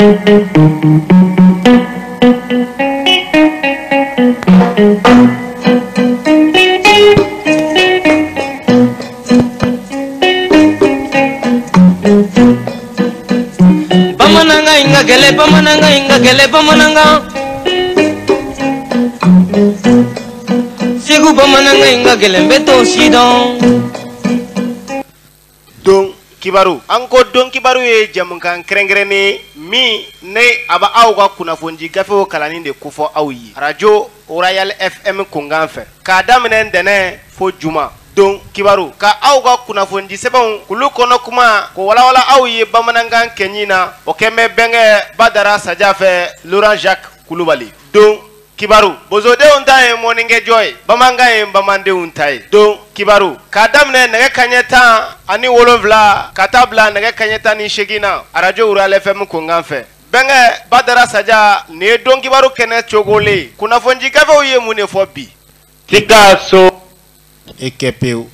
Bamananga inga gele bamananga Sigu bamananga inga gele mbeto sidon Don kibaru anko don kibaru ye jamunkan krengrene mi ne aba awga kunafonji gafewo kalani de kufo awyi radio Royal FM kunganfe ka damene ndene fo juma don kibaru ka awga kunafonji sebon kulu kono kuma ko wala awyi bamanangan kenyina o keme benge badara sajafe Laurent Jacques Kulubali don kibaru bozode untaye moninge joy bamanga bamande untaye don kibaru kadamne nege kanyeta ani wolonvla katabla nege kanyeta ni shegina radio Royal FM kunganfe benge badara saja ne don kibaru kene chogole kuna fonji kafe uye mune fobi Picasso ekepeu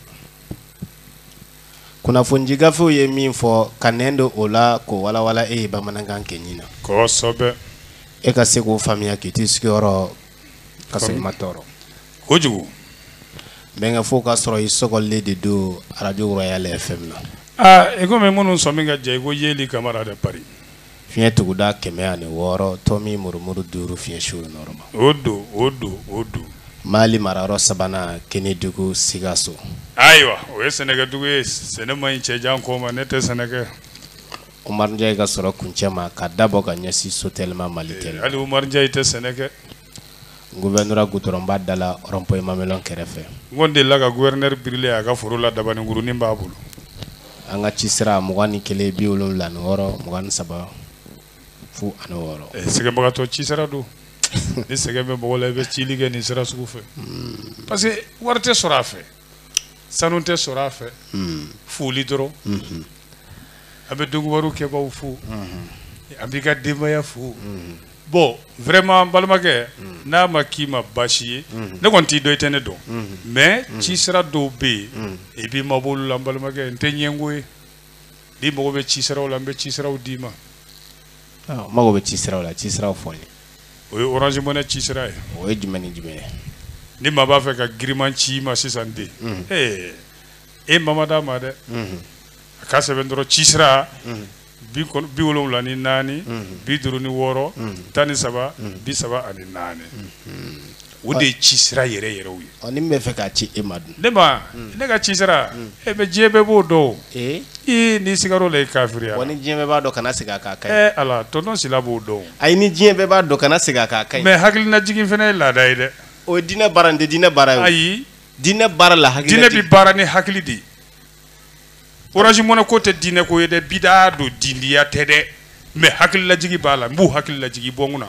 kuna fonji kafe uye minfo kanendo ola ko wala bamananga kenyina ko sobe eka seko famia kiti skoro kasel matoro kojugu benga foka soro isokole de do radio Royal FM ego me munu sominga jego yeli kamara de Paris fiye tuguda keme ane woro tomi murumuru duru fiye shuru norma odo mali mararo sabana kene dugu sigaso aywa we senega dugu senema inche jankoma nete senega Umar Ndiaye ga soro kunchema ka dabo ga nyasi sotelma malitel ali Umar Ndiaye te senega gouverneur gutoromba dala rompoy mamelon kerefe ngonde laga gouverneur Birile aga furula dabani nguru nimba bulu anga chisra mugani kele biolo lan woro mugani saba fu an woro sege baga to chisra do ni sege be bogola be chilige ni sera sukufe parce que warte sorafe sanunte sorafe fu lidro abe dungu waru ke ba fu ambika demaya fu bon vraiment balmage na makima bashi ne konti do itene do mais ci sera do be e bi mabul lambalmage ntenyengoy di mo be ci sera wala be ci sera dima mago be ci sera wala ci sera foni o orange money ci sera o jimani ni maba fe ka griman ci ma 60 e mama da ma de ka se vendro ci sera bi wolom la ni nani bi duru ni woro tani saba bi saba ani nani wode ci sira yere wi oni me fe ka ci emadu ne ga ci sira e be jebe bo do ni sigaro le kafiria woni jebe ba do kana siga ka kai ala to non sila bo do ay ni jebe ba do kana siga ka kai me hakli na jigin fene la dai de o dina barande dina bara ayi dina bara la hakli dina bi barani hakli di Orange mona kote dine ko yede bida do dindiya tede me hakil la jigi bala mbu hakil la jigi bonguna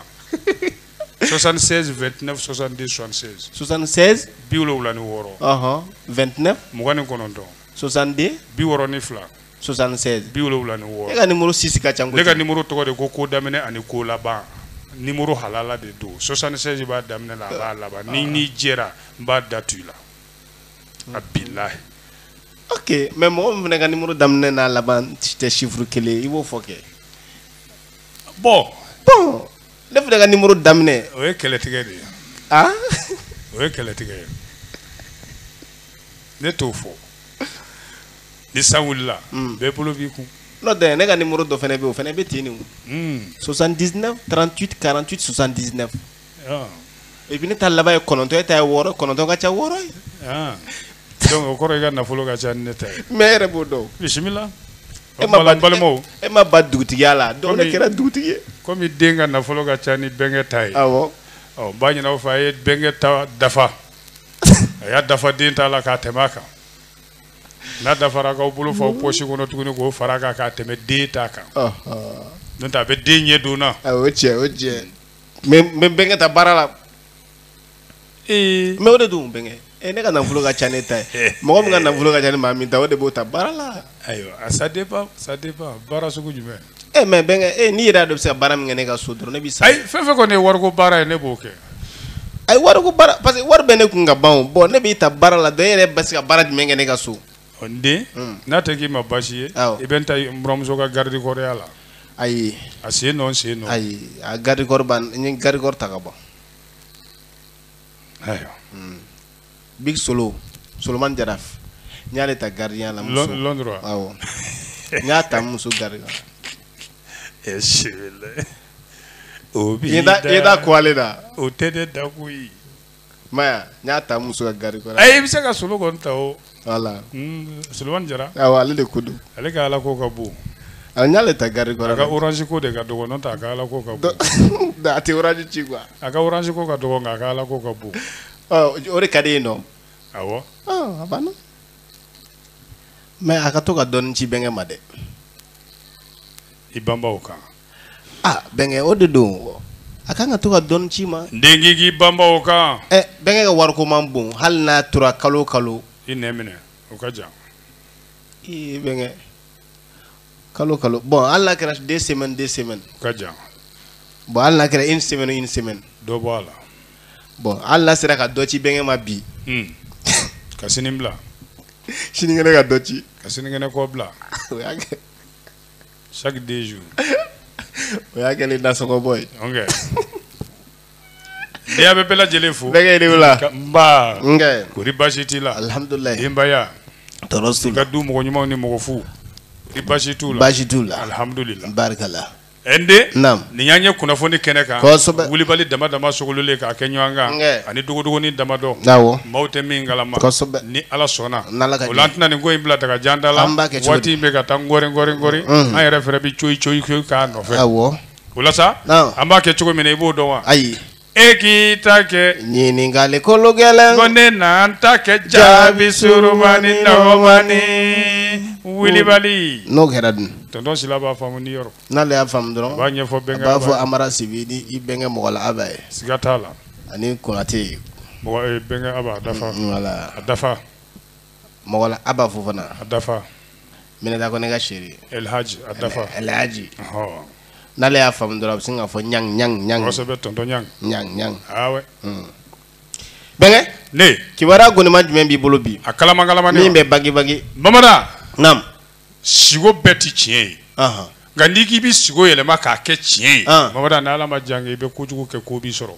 76 29 70 76 biwlo wala ni woro 29 mugani konondo 62 bi woro ni fla 76 biwlo wala ni woro ega numéro 6 ka chango lega numéro to de ko damene ani ko la ba numéro halala de do 76 ba damene la ba ni jera ba datula abillahi. Ok, mais moi, je vais numéro d'amener dans la bande, te chiffre qu'il est, il faut foquer. Bon, le fait de numéro d'amener. Oui, quel est tigre? Ah? Oui, quel est tigre? Ne tout faux. Ni saoula, be polo biku. Non, de nega numéro de fenebe au fenebe tini. 79 38 48 79. Ah. Et puis tu as là-bas kononto et woro, kononto ka cha woro. Ah. Donc okoro ga na folo ga cha neta. Mere bodo. Bismillah. E ma ba dugutigi ala. Donc ne kera dugutigi. Comme denga na folo ga cha ni benge tai. Ah bon. Oh, ba na fa ye benge ta dafa. Ya dafa din ta la ka temaka. Na dafa ra ga bulu fa poshi kono tuguni ko faraga ka teme de ta ka. Non ta be denye dona. Ah oje. Me benge ta barala. Me ode du benge. Ne ka na fulo ga cha neta. Mo ga na fulo ga cha ni mami ta ode bota barala. Ayo, ça dépend. Bara sugu jume. Mais benge ni ira do se bara mi ne ga sodro ne bi sa. Ay fe ko ne war ko bara ne boke. Ay war ko bara parce que war bene ku nga bon ne bi ta barala do ere basi ka bara mi ne ga so. Onde na te ki ma bashi e benta mrom so ga gardi ko reala. Ayi. A sen non. Ayi, a garde corps ban, ni garde corps takabo. Ayo. Big Solo, Solomon Jaraf. Nyale ta gardien la muso. Londres. Awo. Nyata muso gardien. Eshile. Obi. Ida kwale da. O tede da kui. Maya, nyata muso gardien ko. Ay bisa ka solo gonta o. Wala. Solomon Jara. Awo ale de kudu. Ale ka ala ko ka bu. Nyale ta gardien ko. Aga orange ko de ka dogo non ta ka ala ko ka bu. Da ati orange chi kwa. Aga orange ko ka dogo nga ka ala ko ka bu. Oh, ore kade no. Awo. Ah, abana. Mais akato ka don chi benge made. Ibamba oka. Ah, benge ode do. Akanga to ka don chi ma. Ndengi gi bamba oka. Benge ka war ko mambo. Hal na tura kalo. Inemine oka ja. Benge. Kalo. Bon, Allah kera 2 semaines. Oka ja. Bon, Allah kera 1 semaine. Do bala. Bon, Allah sera ka do chi benge ma bi. Kasinimla. Shini ngene ka do chi. Kasiningene ko bla. Chaque 2 jours. Oya kele na soko boy. Okay. Dia be pela jelefu. Benge ni wala. Mba. Nge. Kuri bashiti la. Alhamdulillah. Imbaya. Torostu. Ka du mo nyuma ni mo fu. Kuri bashitu la. Bashitula. Alhamdulillah. Barakallah. Ende. Nam. Ni nyanye kunafoni keneka. Kosobe. Wuli bali dama sogolole ka kenyanga. Ani dugo ni dama do. Nawo. Maute mingalama. Kosobe. Ni ala sona. Nalaka. Olantina ni go imbla daga jandala. Wati mega tangore ngori. Ay refere bi choi ka no fe. Awo. Ulasa? No. Amba ke chugo mene ibo do wa. Ayi. Eki take. Nyini ngale kolo gele. Gone na antake jabi surumani nawamani. Wili bali. No geradun. Tonton sila ba famu New York. Nale ya fam dron. Ba nyefo benga. Ba fo amara sividi i benga mogola abaye. Sigatala. Ani konate. Mogola benga aba dafa. Wala. Dafa. Mogola aba fofana. Dafa. Mene da ko nega sheri. El Haji dafa. El Haji. Oh. Nale ya fam dron singa fo nyang. Ko be tonton Nyang. Ah ouais. Benge? Ne. Kibara goni ma jumen bi bolo bi. Akala ni. Min be bagi. Mamada. Nam. Sigo beti tiɲɛ nka n'i k'i bi sigo yɛlɛma k'a kɛ tiɲɛ ye mamada ni ala ma jan i bɛ kojugu kɛ ko b'i sɔrɔ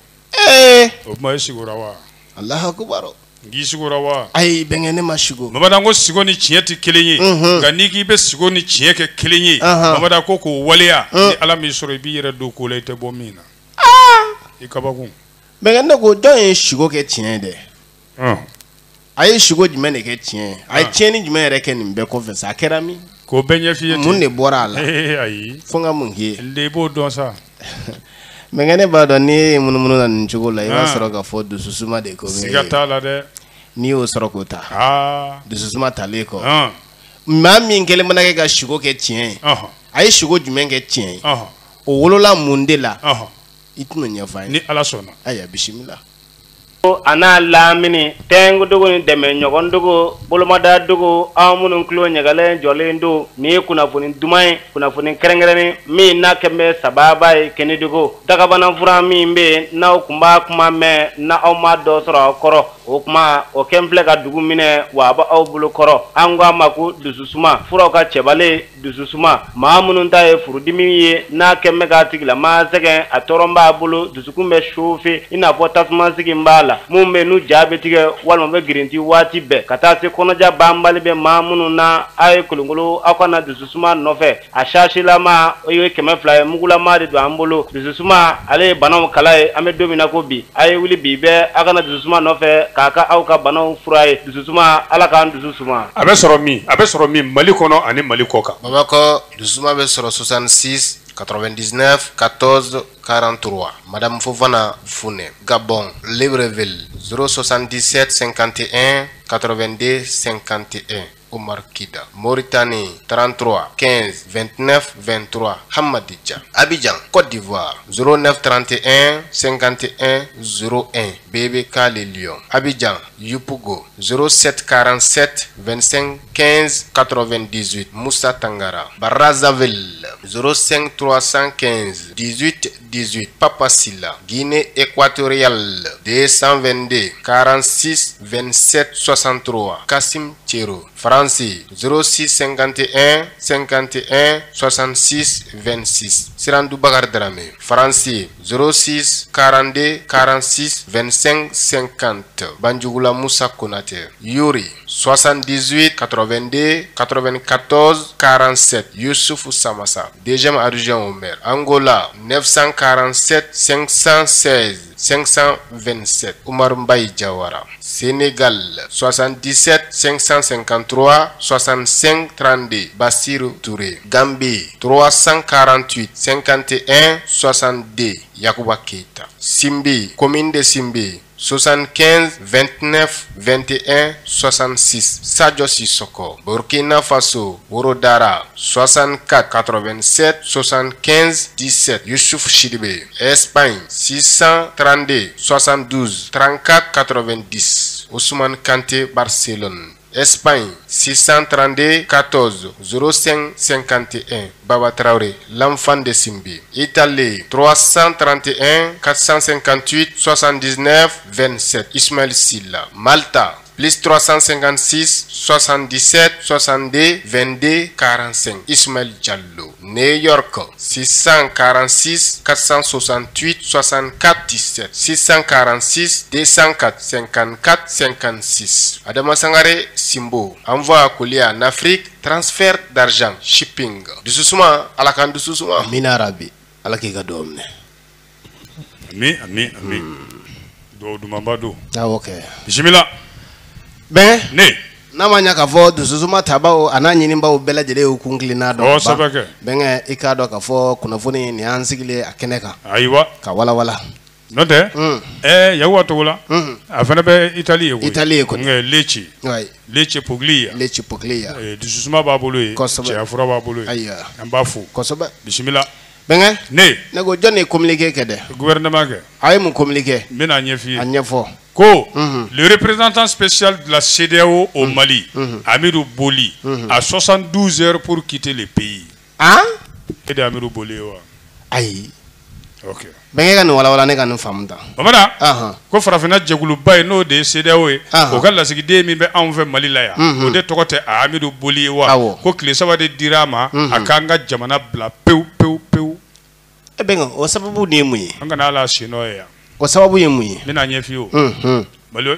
o tuma e sigora wa Allahu akbar n'i sigora wa ayi bɛnkɛ ne ma sigo mamada ko sigo ni tiɲɛ tɛ kelen ye nka n'i k'i bɛ sigo ni tiɲɛ kɛ kelen ye mamada ko k'o waleya ni ala m'i sɔrɔ i b'i yɛrɛ don ko la i tɛ bɔ min na i kabakun bɛnkɛ ne ko jɔn ye sigo kɛ tiɲɛ dɛ a ye sigo jumɛn de kɛ tiɲɛ a ye tiɲɛni jumɛn yɛrɛ kɛ nin bɛɛ kɔfɛ sa a kɛra min ko bɛɛ ɲɛf'i ye mun de bɔra a la ayi fo n ka mun k'i ye i b'o dɔn sa bɛnkɛ ne b'a dɔn n'i ye munumunu na nin cogo la i b'a sɔrɔ k'a fɔ dususuma de ko siga t'a la dɛ n'i y'o sɔrɔ k'o ta dususuma talen kɔ maa min kɛlen mana kɛ ka sigo kɛ tiɲɛ ye a ye sigo jumɛn kɛ tiɲɛ ye o wolola mun de la i tɛn'o ɲɛfɔ an ye ni ala sɔnna ayiwa bisimila ana lamini tengu dugu ni deme ɲɔgɔn dugu bolomada dugu aw minnu tulo ɲagalen jɔlen do ni ye kunnafoni duman ye kunnafoni kɛrɛnkɛrɛnnen min n'a kɛn bɛ sababa ye kɛnɛ dugu dagabana fura min bɛ yen n'aw kun b'a kuma mɛn n'aw ma dɔ sɔrɔ aw kɔrɔ o kuma o kɛn filɛ ka dugu minɛ wa a bɛ aw bolo kɔrɔ an ko a ma ko dususuma furaw ka cɛbalen dususuma maa minnu ta ye furudimi ye n'a kɛn bɛ k'a tigilama sɛgɛn a tɔɔrɔ b'a bolo dusukun bɛ suufe i n'a fɔ tasuma sigi b'a la mun bɛ n'u ja bɛ tigɛ walima bɛ girinti waati bɛɛ ka taa se kɔnɔja banbali bɛ maa minnu na a ye kolonkolon aw ka na dususuma nɔfɛ a sasilama o ye 200 ye mugulama de don an bolo dususuma ale ye banaw kala ye an bɛ don min na ko bi a ye wuli bi bɛɛ aw ka na dususuma nɔfɛ k'a ka aw ka banaw fura ye dususuma ala k'an dusu suma a bɛ sɔrɔ min Mali kɔnɔ ani Mali kɔ kan Bamakɔ dusuma bɛ sɔrɔ 66 99 14 43 Madame Fofana Fune Gabon Libreville 077 51 82 51 Omar Kida Mauritanie 33 15 29 23 Hamadija Abidjan Côte d'Ivoire 09 31 51 01 BBK Les Lions Abidjan Yupougo 07 47 25 15 98 Moussa Tangara Brazzaville 05 315 18 18 Papa Silla Guinée équatoriale 222 46 27 63 Kassim Tero. Français 06 51 51 66 26. Sirandou Bakar Dramé. Français 06 42 46 25 50. Banjugula Moussa Konate. Yuri 78 82 94 47. Youssouf Samassa. Deuxième adjoint au maire. Angola 947 516 527. Oumar Mbaye Diawara. Sénégal 77 553 65 32. Bassirou Touré. Gambie 348 51 62. Yacouba Keita. Simbi, commune de Simbi 75 29 21 66. Sadio Sissoko. Burkina Faso Worodara 64 87 75 17. Youssouf Chidibé. Espagne 632 72 34 90. Ousmane Kanté Barcelone. Espagne 632 14 05 51. Baba Traoré, l'enfant de Simbi. Italie 331 458 79 27. Ismaël Silla. Malta plus 356 77 62 22 45. Ismaël Diallo. New York 646 468 64 17. 646 204 54 56. Adama Sangare Simbo. Envoi à colis en Afrique. Transfert d'argent. Shipping. Dususuma. Alakan Dususuma. Amina Rabi. Alaki Gadomne. Ami. Do Dumambado. Ah, ok. Bismillah. Ben. Ne. Namanya ka fɔ dususuma tabao ana ɲinimba o bɛɛ lajɛlen y'u kun kilenna dɔn. Oh, sabakɛ. Bɛnkɛ i k'a dɔn ka fɔ kunnafoni nin y'an sigilen a kɛnɛ kan. Ayiwa. Ka walawala. N'o tɛ. Yakuba Togola. A fana bɛ Itali ye koyi. Itali ye koyi. Lecce. Oui. Lecce Puglia. Lecce Puglia. Dususuma b'a bolo ye. Kosɛbɛ. Cɛya fura b'a bolo ye. Ayiwa. An b'a fo. Kosɛbɛ. Bisimila. Bɛnkɛ. Ne ko jɔn de ye communiqué kɛ dɛ. Gouvernement kɛ. A ye mun communiqué. N bɛna ɲɛf'i ye. A ɲɛfɔ. Ko le représentant spécial de la CEDEAO au Mali, Amirou Boli, a 72 heures pour quitter le pays. Ah? Et de Amirou Boli wa. Ayi. Ok. Bɛnkɛ ka nin walawala ne ka nin faamu ta. Bamana. Ko farafina jɛkuluba ye n'o de ye CEDEAO ye. O ka lasigiden min bɛ anw fɛ Mali la yan. O de tɔgɔ tɛ Amirou Boli ye wa. Ko tile 3 de dira a ma a k'an ka jamana bila pewu pewu pewu. E bɛnkɛ o sababu de ye mun ye? An kana ala si n'o ye yan. O sababu ye mun ye? N bɛna ɲɛf'i ye o.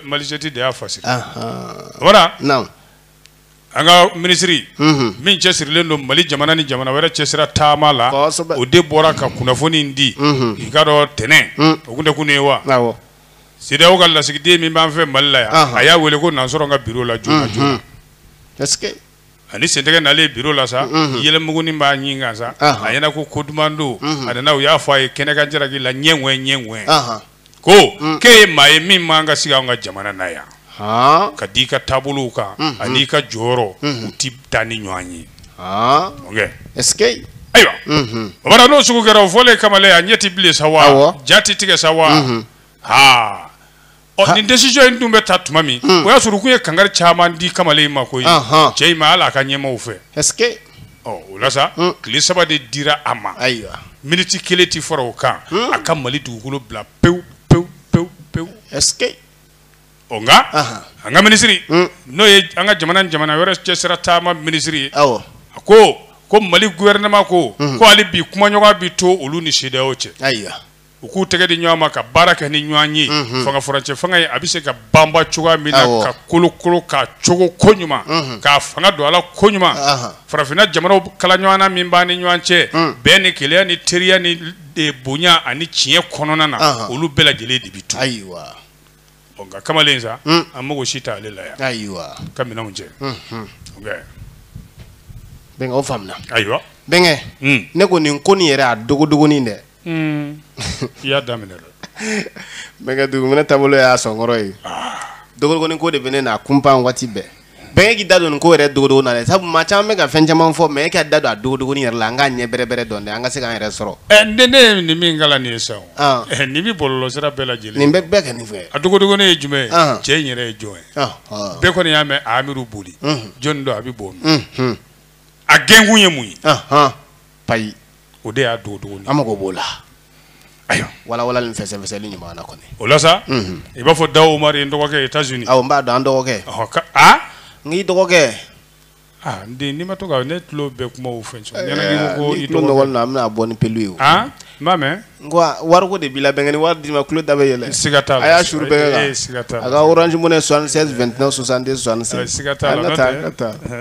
Malizeti de y'a fasigi. Bamana. Naamu. An ka minisiri min cɛsirilen don Mali jamana ni jamana wɛrɛ cɛsira taama la o de bɔra ka kunnafoni in di i ka dɔn tɛnɛn o kun tɛ kun ye wa CEDEAO ka lasigiden min b'an fɛ Mali la yan a y'a wele ko Nansɔrɔ ka bureau la joona joona ani sentɛgɛ nalen bureau la sa yɛlɛmuguni b'a ɲin kan sa a ɲɛna ko koduman don a nana u y'a fɔ a ye kɛnɛkan jalaki la ɲɛŋwɛ ko k'e ye maa ye min man ka sigi anw ka jamana na yan ka di ka taabolow kan ani ka jɔyɔrɔ u ti taa ni ɲɔgɔn ye ok ayiwa o bara n'o sugu kɛra o fɔlen kamalen a ɲɛ ti bilen sa wa ja ti tigɛ sa wa nin décision in dun bɛ ta tuma min o y'a sɔrɔ u kun ye kankari caman di kamalen ma koyi cɛ in ma hali a ka ɲɛmaaw fɛ o la sa tile 3 de dira a ma miniti 1 ti fɔra o kan a ka Mali dugukolo bila pewu pewu pewu pewu o nka an ka minisiri n'o ye an ka jamana wɛrɛ cɛsira taama minisiri ye a ko Mali gouvernement ko hali bi kumaɲɔgɔn bi to olu ni CEDEAO cɛ u k'u tɛgɛ di ɲɔgɔn ma ka baara kɛ ni ɲɔgɔn ye fanga furancɛ fanga ye a bɛ se ka banba cogoya min na ka kolokolo ka cogo ko ɲuman k'a fanga don a la ko ɲuman farafinna jamanaw kala ɲɔgɔn na min b'an ni ɲɔgɔn cɛ bɛn ni kelenya ni teriya ni bonya ani tiɲɛ kɔnɔna na olu bɛɛ lajɛlen de bi to nka kamalen sa an mago si t'ale la yan ka minɛnw cɛ bɛnkɛ o faamuna ayiwa bɛnkɛ ne ko nin ko nin yɛrɛ a dogodogonin dɛ i y'a daminɛ dɛ bɛnkɛ duguminɛ taabolo y'a sɔnkɔrɔ ye dogodogonin ko de bɛ ne na kunpan waati bɛɛ bɛnkɛ k'i da don nin ko yɛrɛ dogodogo na dɛ sabu maa caman bɛ ka fɛn caman fɔ mɛ e ka da don a dogodogonin yɛrɛ la an k'a ɲɛ bɛrɛ dɔn dɛ an ka se k'an yɛrɛ sɔrɔ ne ye nin min kalan nin ye sa nin bɛ bɔlɔlɔ sira bɛɛ lajɛlen nin bɛɛ kɛ nin fɛ a dogodogonin ye jumɛn ye cɛ in yɛrɛ ye jɔn ye bɛɛ kɔni y'a mɛn Amirou Boli jɔnni don a bɛ bɔ min a gɛnkun ye mun ye payi o de y'a dogodogonin an mago b'o la ayiwa walawala ni fɛsɛfɛsɛli ɲuman na kɔni o la sa i b'a fɔ Dawu Umaru ye n dɔgɔkɛ États-Unis awɔ n b'a dɔn an dɔgɔkɛ ngi dogoke ah ndi ni matoka ne tulo be kuma o fencho nyana ngi ko ito no wal na amna boni pelu ah mame ngwa war ko de bila bengani war di ma klo dabe yele sigata aya shuru be sigata aga orange money 76 29 70 66 sigata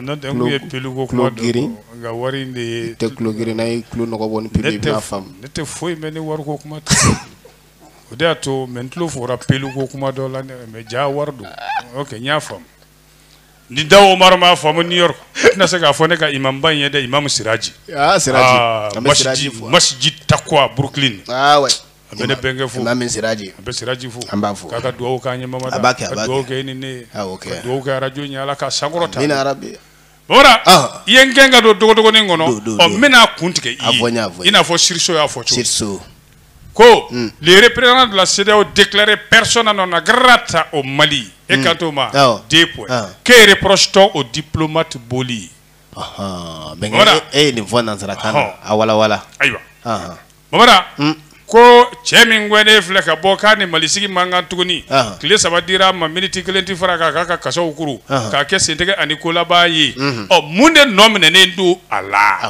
no de ngi pelu ko kuma giri nga wari ndi te klo giri nay klo no ko boni pelu na fam nete foi meni war ko kuma ode ato mentlo fora pelu ko kuma do la me ja wardu okay nya fam ni dawo Omar ma famu New York na saka fone ka imam ban yede imam Siraji Siraji masjid Taqwa Brooklyn ouais abene benge fu imam Siraji abe Siraji fu amba fu kaka duwo ka nyama mada duwo ke ni ne okay duwo ka radio nyala ka sagorota ni arabi bora yengenga do dogo ni ngono o mena kuntike ina fo sirso ya fo sirso ko les représentants de la CEDEAO déclaré personne non grata au Mali et Katoma 2 points que reproche-t-on aux diplomates Boli benga ni vona nzarakana awala aywa babara ko chemin ngwene fleka bokani Mali sigi manga tuguni kile sabadira ma minute klenti faraka kaka kaso ukuru ka kesentege anikola bayi o munde nomine ne ndu ala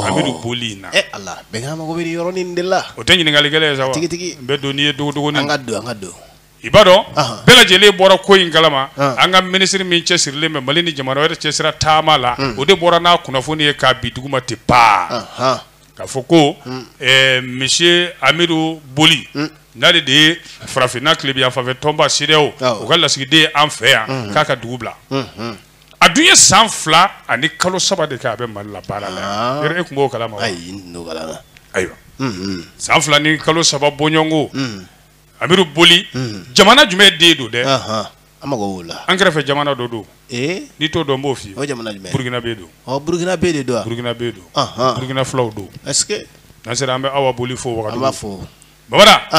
amidu Boli na ala benga ma ko biri yoroni ndela o tenyi ngali gele sawa tigi be doni dogo ni angado ibado bela jele bora ko ingalama anga ministre min chesirle me Mali ni jamana wata chesira tamala o de bora na kunafoni e ka biduguma te pa ka foko monsieur Amirou Boli nade de frafina club ya fa tomba sideo o galla sigide en fait kaka dubla aduye sanfla ani kalo sabade ka be malla barala ere ko kala ma ay no kala aywa sanfla ni kalo sabab bonyongo Amirou Boli jamana jume de do de amago wala angara fe jamana do ni to do mo fi o jamana jume Burkina Be do Burkina Be de do Burkina Be do Burkina Flow do est-ce que nasira ambe awa Boli fo wakati aba fo babara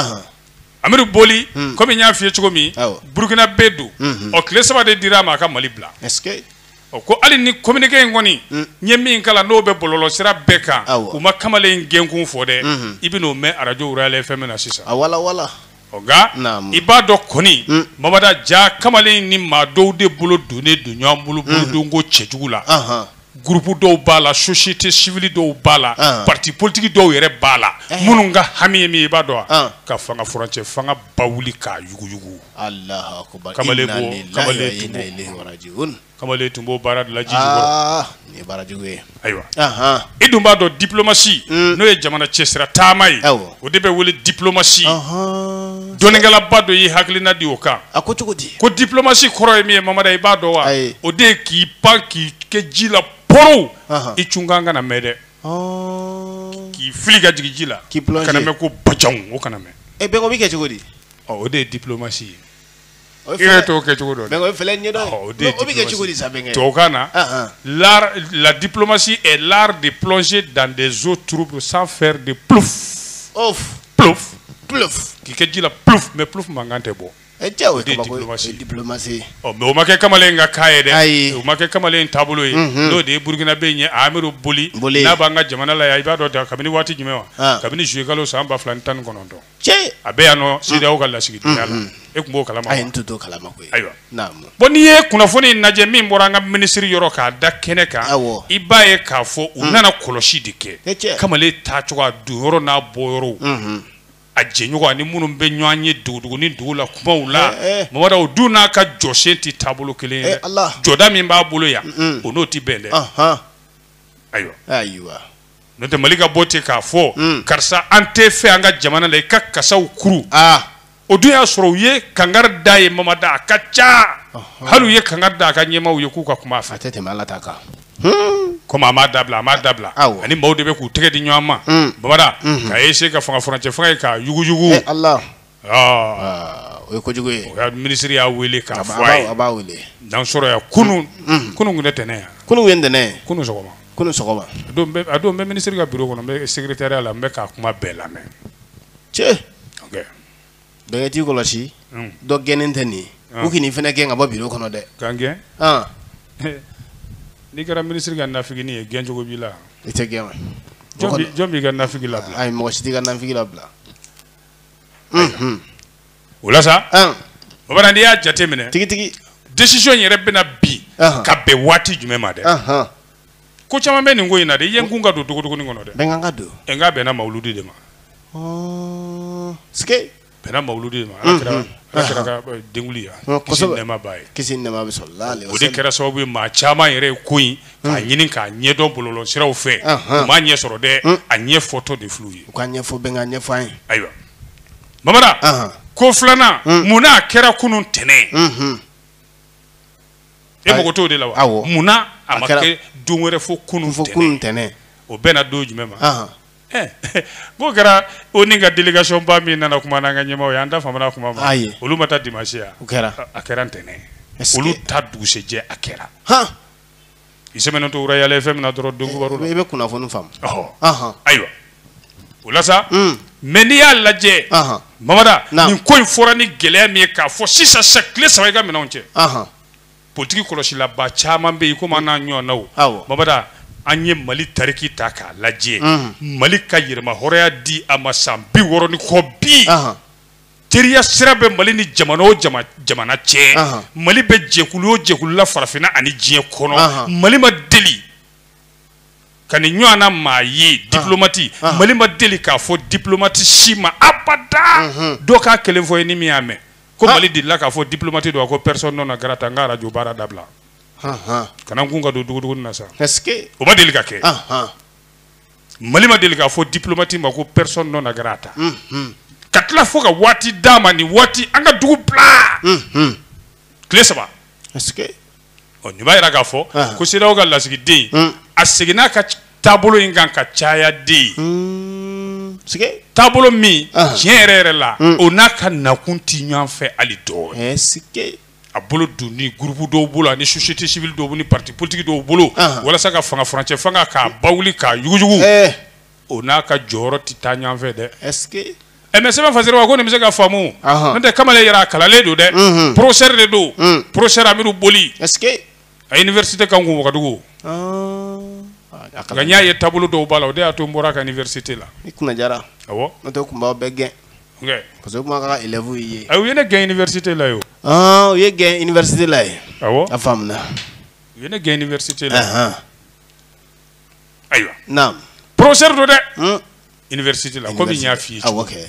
Amirou Boli comme nya fi chokomi Burkina Be do o kle saba de dirama ka Mali bla est-ce que ko ali ni communiquer ngoni nyemi kala no be bololo sira beka uma kamale ngenkun fo de ibino me radio Royal FM na sisa wala oga ibado koni mamada ja kamale ni ma do de bolo donné de nyam bolo dongo chejugula groupe do bala société civile do bala parti politique do yere bala mununga hamiyemi ibado ka fanga frontier fanga bawuli ka yugu Allahu akbar kamale kamale tumbo barad la jiji ni barajuwe aywa idumba do diplomatie no e jamana chesira tamai o debe wole diplomatie donengala bado yi haklina di oka akotugudi ko diplomatie koro e mi mamada ibado wa o de ki panki ke jila poro i chunganga na mede ki filiga jigila kana me ko bajang o kana me e be ko bi ke chugudi o de diplomatie ire to ke chugodo bengo fele nyedo o bi ke chugudi sabenge to kana la diplomatie est l'art de plonger dans des eaux troubles sans faire de plouf qui ke jila plouf mais plouf mangante bo Ejawe diplomatie. Oh, mais o make kamale nga kaede. O make kamale tabulo yi. No de Burkina Be nye Amirou Boli. Na banga jamana la ya ibado da kabini wati jimewa. Kabini juegalo samba flantan konondo. Che. Abe ano sida o kala sigi yala. E kumbo kalama. Ay ntuto kalama ko. Aywa. Naam. Boni ye kunafoni naje min boranga ministry yoro ka da keneka. Ibaye ka fo unana koloshi dike. Kamale ta chwa du yoro na boyoro. A jenyugo ani munun be nyanye dugu ni dugula kuma ula mawada oduna ka joshenti tabulu kele joda min ba bulu ya ono ti bende aywa note malika bote ka fo karsa ante fe anga jamana le ka kasa ukuru oduya soro ye kangar daye mamada kacha halu ye kangar da ka nyema uye kuka kuma fa atete malata ka comme amadabla ani mawde be ku tege di nyama babada ka ese ka fanga frontier fanga ka yugu Allah o ko jugu ya ministry ya wele ka fwai aba wele dan soro ya kunu ngene ne kunu wende ne kunu sogoma ado be ministry ka bureau kono be secrétaire la be ka kuma bela me che okay be ti ko lashi do genenteni ukini fene ke ngaba bureau kono de kange ni kara ministre ga nafigi ni genjo go bila ite gema jombi ga nafigi la ay mo siti ga nafigi la bla wala sa babara ndi ya jate mine tigi decision yere bena bi ka bɛn waati jumɛn ma dɛ ko caman bɛ nin ko in na dɛ i ye n kun ka don dogodogonin kɔnɔ dɛ bɛn ka don n k'a bɛnna mawuludi de ma sike bɛnna mawuludi de ma ala kɛra ka denguli ya kisi nɛɛma b'a ye kisi nɛɛma bɛ sɔrɔ o de kɛra sababu ye maa caman yɛrɛ ye ko in k'a ɲini k'a ɲɛdɔn bɔlɔlɔsiraw fɛ u m'a ɲɛ sɔrɔ dɛ a ɲɛ fɔtɔ de filɛ u ye u ka ɲɛfɔ bɛn ka ɲɛfɔ an ye ayiwa mamada ko filanan mun n'a kɛra kunun tɛnɛn e mago t'o de la wa munna a ma kɛ don wɛrɛ fo kunun tɛnɛn o bɛɛ na don jumɛn ma n'o kɛra o ni ka délégation ba min nana kuma n'an ka ɲɛmaaw ye an da famana kuma ma olu ma taa dimanche ya a kɛra ntɛnɛn olu ta dugusɛjɛ a kɛra i sɛmɛnen to Royal FM na dɔrɔn dongo baro la i bɛ kunnafoni faamu ayiwa o la sa mais n'i y'a lajɛ mamada nin ko in fɔra ni gɛlɛya min ye k'a fɔ sisan sa tile 3 i ka minɛnw cɛ politique kɔlɔsilaba caman bɛ yen komi an n'a ɲɔgɔnnaw mamada an ye Mali tariki ta k'a lajɛ Mali ka yɛrɛma hɔrɔnya di a ma san 60 ni kɔ bi teriya sira bɛ Mali ni jamana o jamana cɛ Mali bɛ jɛkulu o jɛkulu la farafinna ani diɲɛ kɔnɔ Mali ma deli ka nin ɲɔgɔnna maa ye diplomate Mali ma deli k'a fɔ diplomate si ma abada dɔ k'a kelen fɔ ye ni min y'a mɛn ko Mali delila k'a fɔ diplomate dɔ ko personne non grata n ka radio baara dabila kana n kun ka don dogodogonin na sa o ma deli ka kɛ Mali ma deli k'a fɔ diplomate ma ko personne non grata ka tila fo ka waati d'a ma ni waati an ka dugu bila tile 3 nin b'a yira k'a fɔ ko CEDEAO ka lasigiden a seginna ka taabolo in kan ka caya den taabolo min tiɲɛ yɛrɛ yɛrɛ la o n'a ka nakun ti ɲɔgɔn fɛ hali dɔɔni a bolo don ni groupe dɔw bolo ani société civile dɔw ni parti politique dɔw bolo walasa ka fanga furancɛ fanga k'a bawuli k'a yuguyugu o n'a ka jɔyɔrɔ ti taa ɲɔgɔn fɛ dɛ mais sɛbɛn fasiri wa ko nin bɛ se ka faamu n'o tɛ kamalen yɛrɛ a kalanlen don dɛ professeur de don professeur Amidu Boli a université kan kun Wagadugu nka n y'a ye taabolo dɔw b'a la o de y'a to n bɔra ka université la i kunna jara awɔ n'o tɛ kun b'aw bɛɛ gɛn parce que o kuma ka élèves y'i ye u ye ne gɛn université la ye o ye gɛn université la ye awɔ a faamuna u ye ne gɛn université la ayiwa naam professeur do dɛ université la komi n y'a f'i ye awɔ kɛ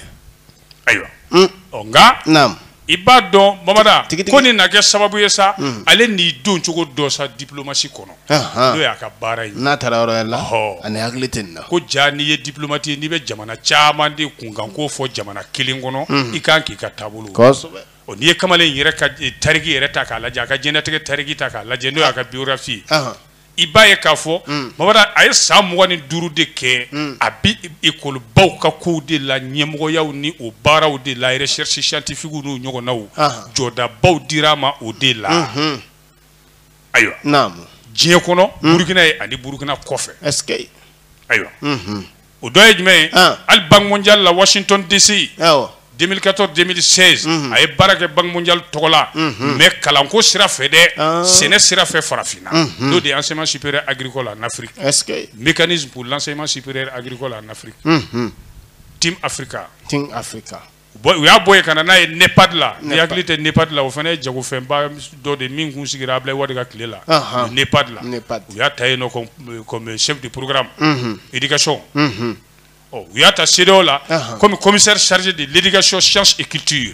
ayiwa nka naam i b'a dɔn mamada ko nin na kɛ sababu ye sa ale n'i don cogo dɔ sa diplomatie kɔnɔ n'o y'a ka baara ye n'a taara yɔrɔ la ani hakili tɛ nin na ko ja n'i ye diplomate ye n'i bɛ jamana caman de kunkan ko fɔ jamana kelen kɔnɔ i kan k'i ka taabolo n'i ye kamalen yɛrɛ ka tariki yɛrɛ ta k'a lajɛ a ka diɲɛlatigɛ tariki ta k'a lajɛ n'o y'a ka biographie i b'a ye k'a fɔ mamada a ye san 25 de kɛ a bi écolebaw ka kow de la ɲɛmɔgɔyaw ni o baaraw de la recherche scientifique n'u ɲɔgɔnnaw jɔdabaw dira a ma o de la ayiwa diɲɛ kɔnɔ Burukina ye ani Burukina kɔfɛ ayiwa o dɔ ye jumɛn ye hali Banque mondiale la Washington DC 2014-2016 a ye baara kɛ Banque mondiale tɔgɔ la mais kalanko sira fɛ dɛ sɛnɛ sira fɛ farafinna n'o de ye enseignement supérieur agricole en Afrique mécanisme pour l'enseignement supérieur agricole en Afrique Team Africa u y'a bɔ yen ka na n'a ye NEPAD la ni hakili tɛ NEPAD la o fana ye jagofɛnba dɔ de min kun sigira Ablaye Wade ka tile la NEPAD la u y'a ta yen nɔ comme chef de programme éducation u y'a ta CEDEAO la comme commissaire chargé de l'éducation sciences et culture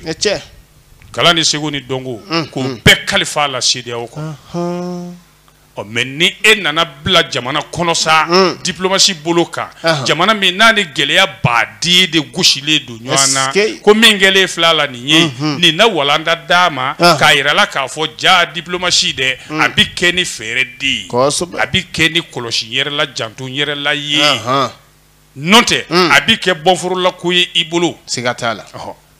kalan ni seko ni dɔnko k'o bɛɛ kalifa la CEDEAO kɔnɔ mais ni e nana bila jamana kɔnɔ sa diplomatie bolo kan jamana min n'a ni gɛlɛya baden de gosilen don ɲɔgɔn na ko min kɛlen filɛ la nin ye nin na walanda d'a ma k'a yira la k'a fɔ ja diplomatie dɛ a bi kɛ ni fɛɛrɛ de ye a bi kɛ ni kɔlɔsi yɛrɛ la janto yɛrɛ la ye n'o tɛ a bi kɛ bɔnforola ko ye i bolo siga t'a la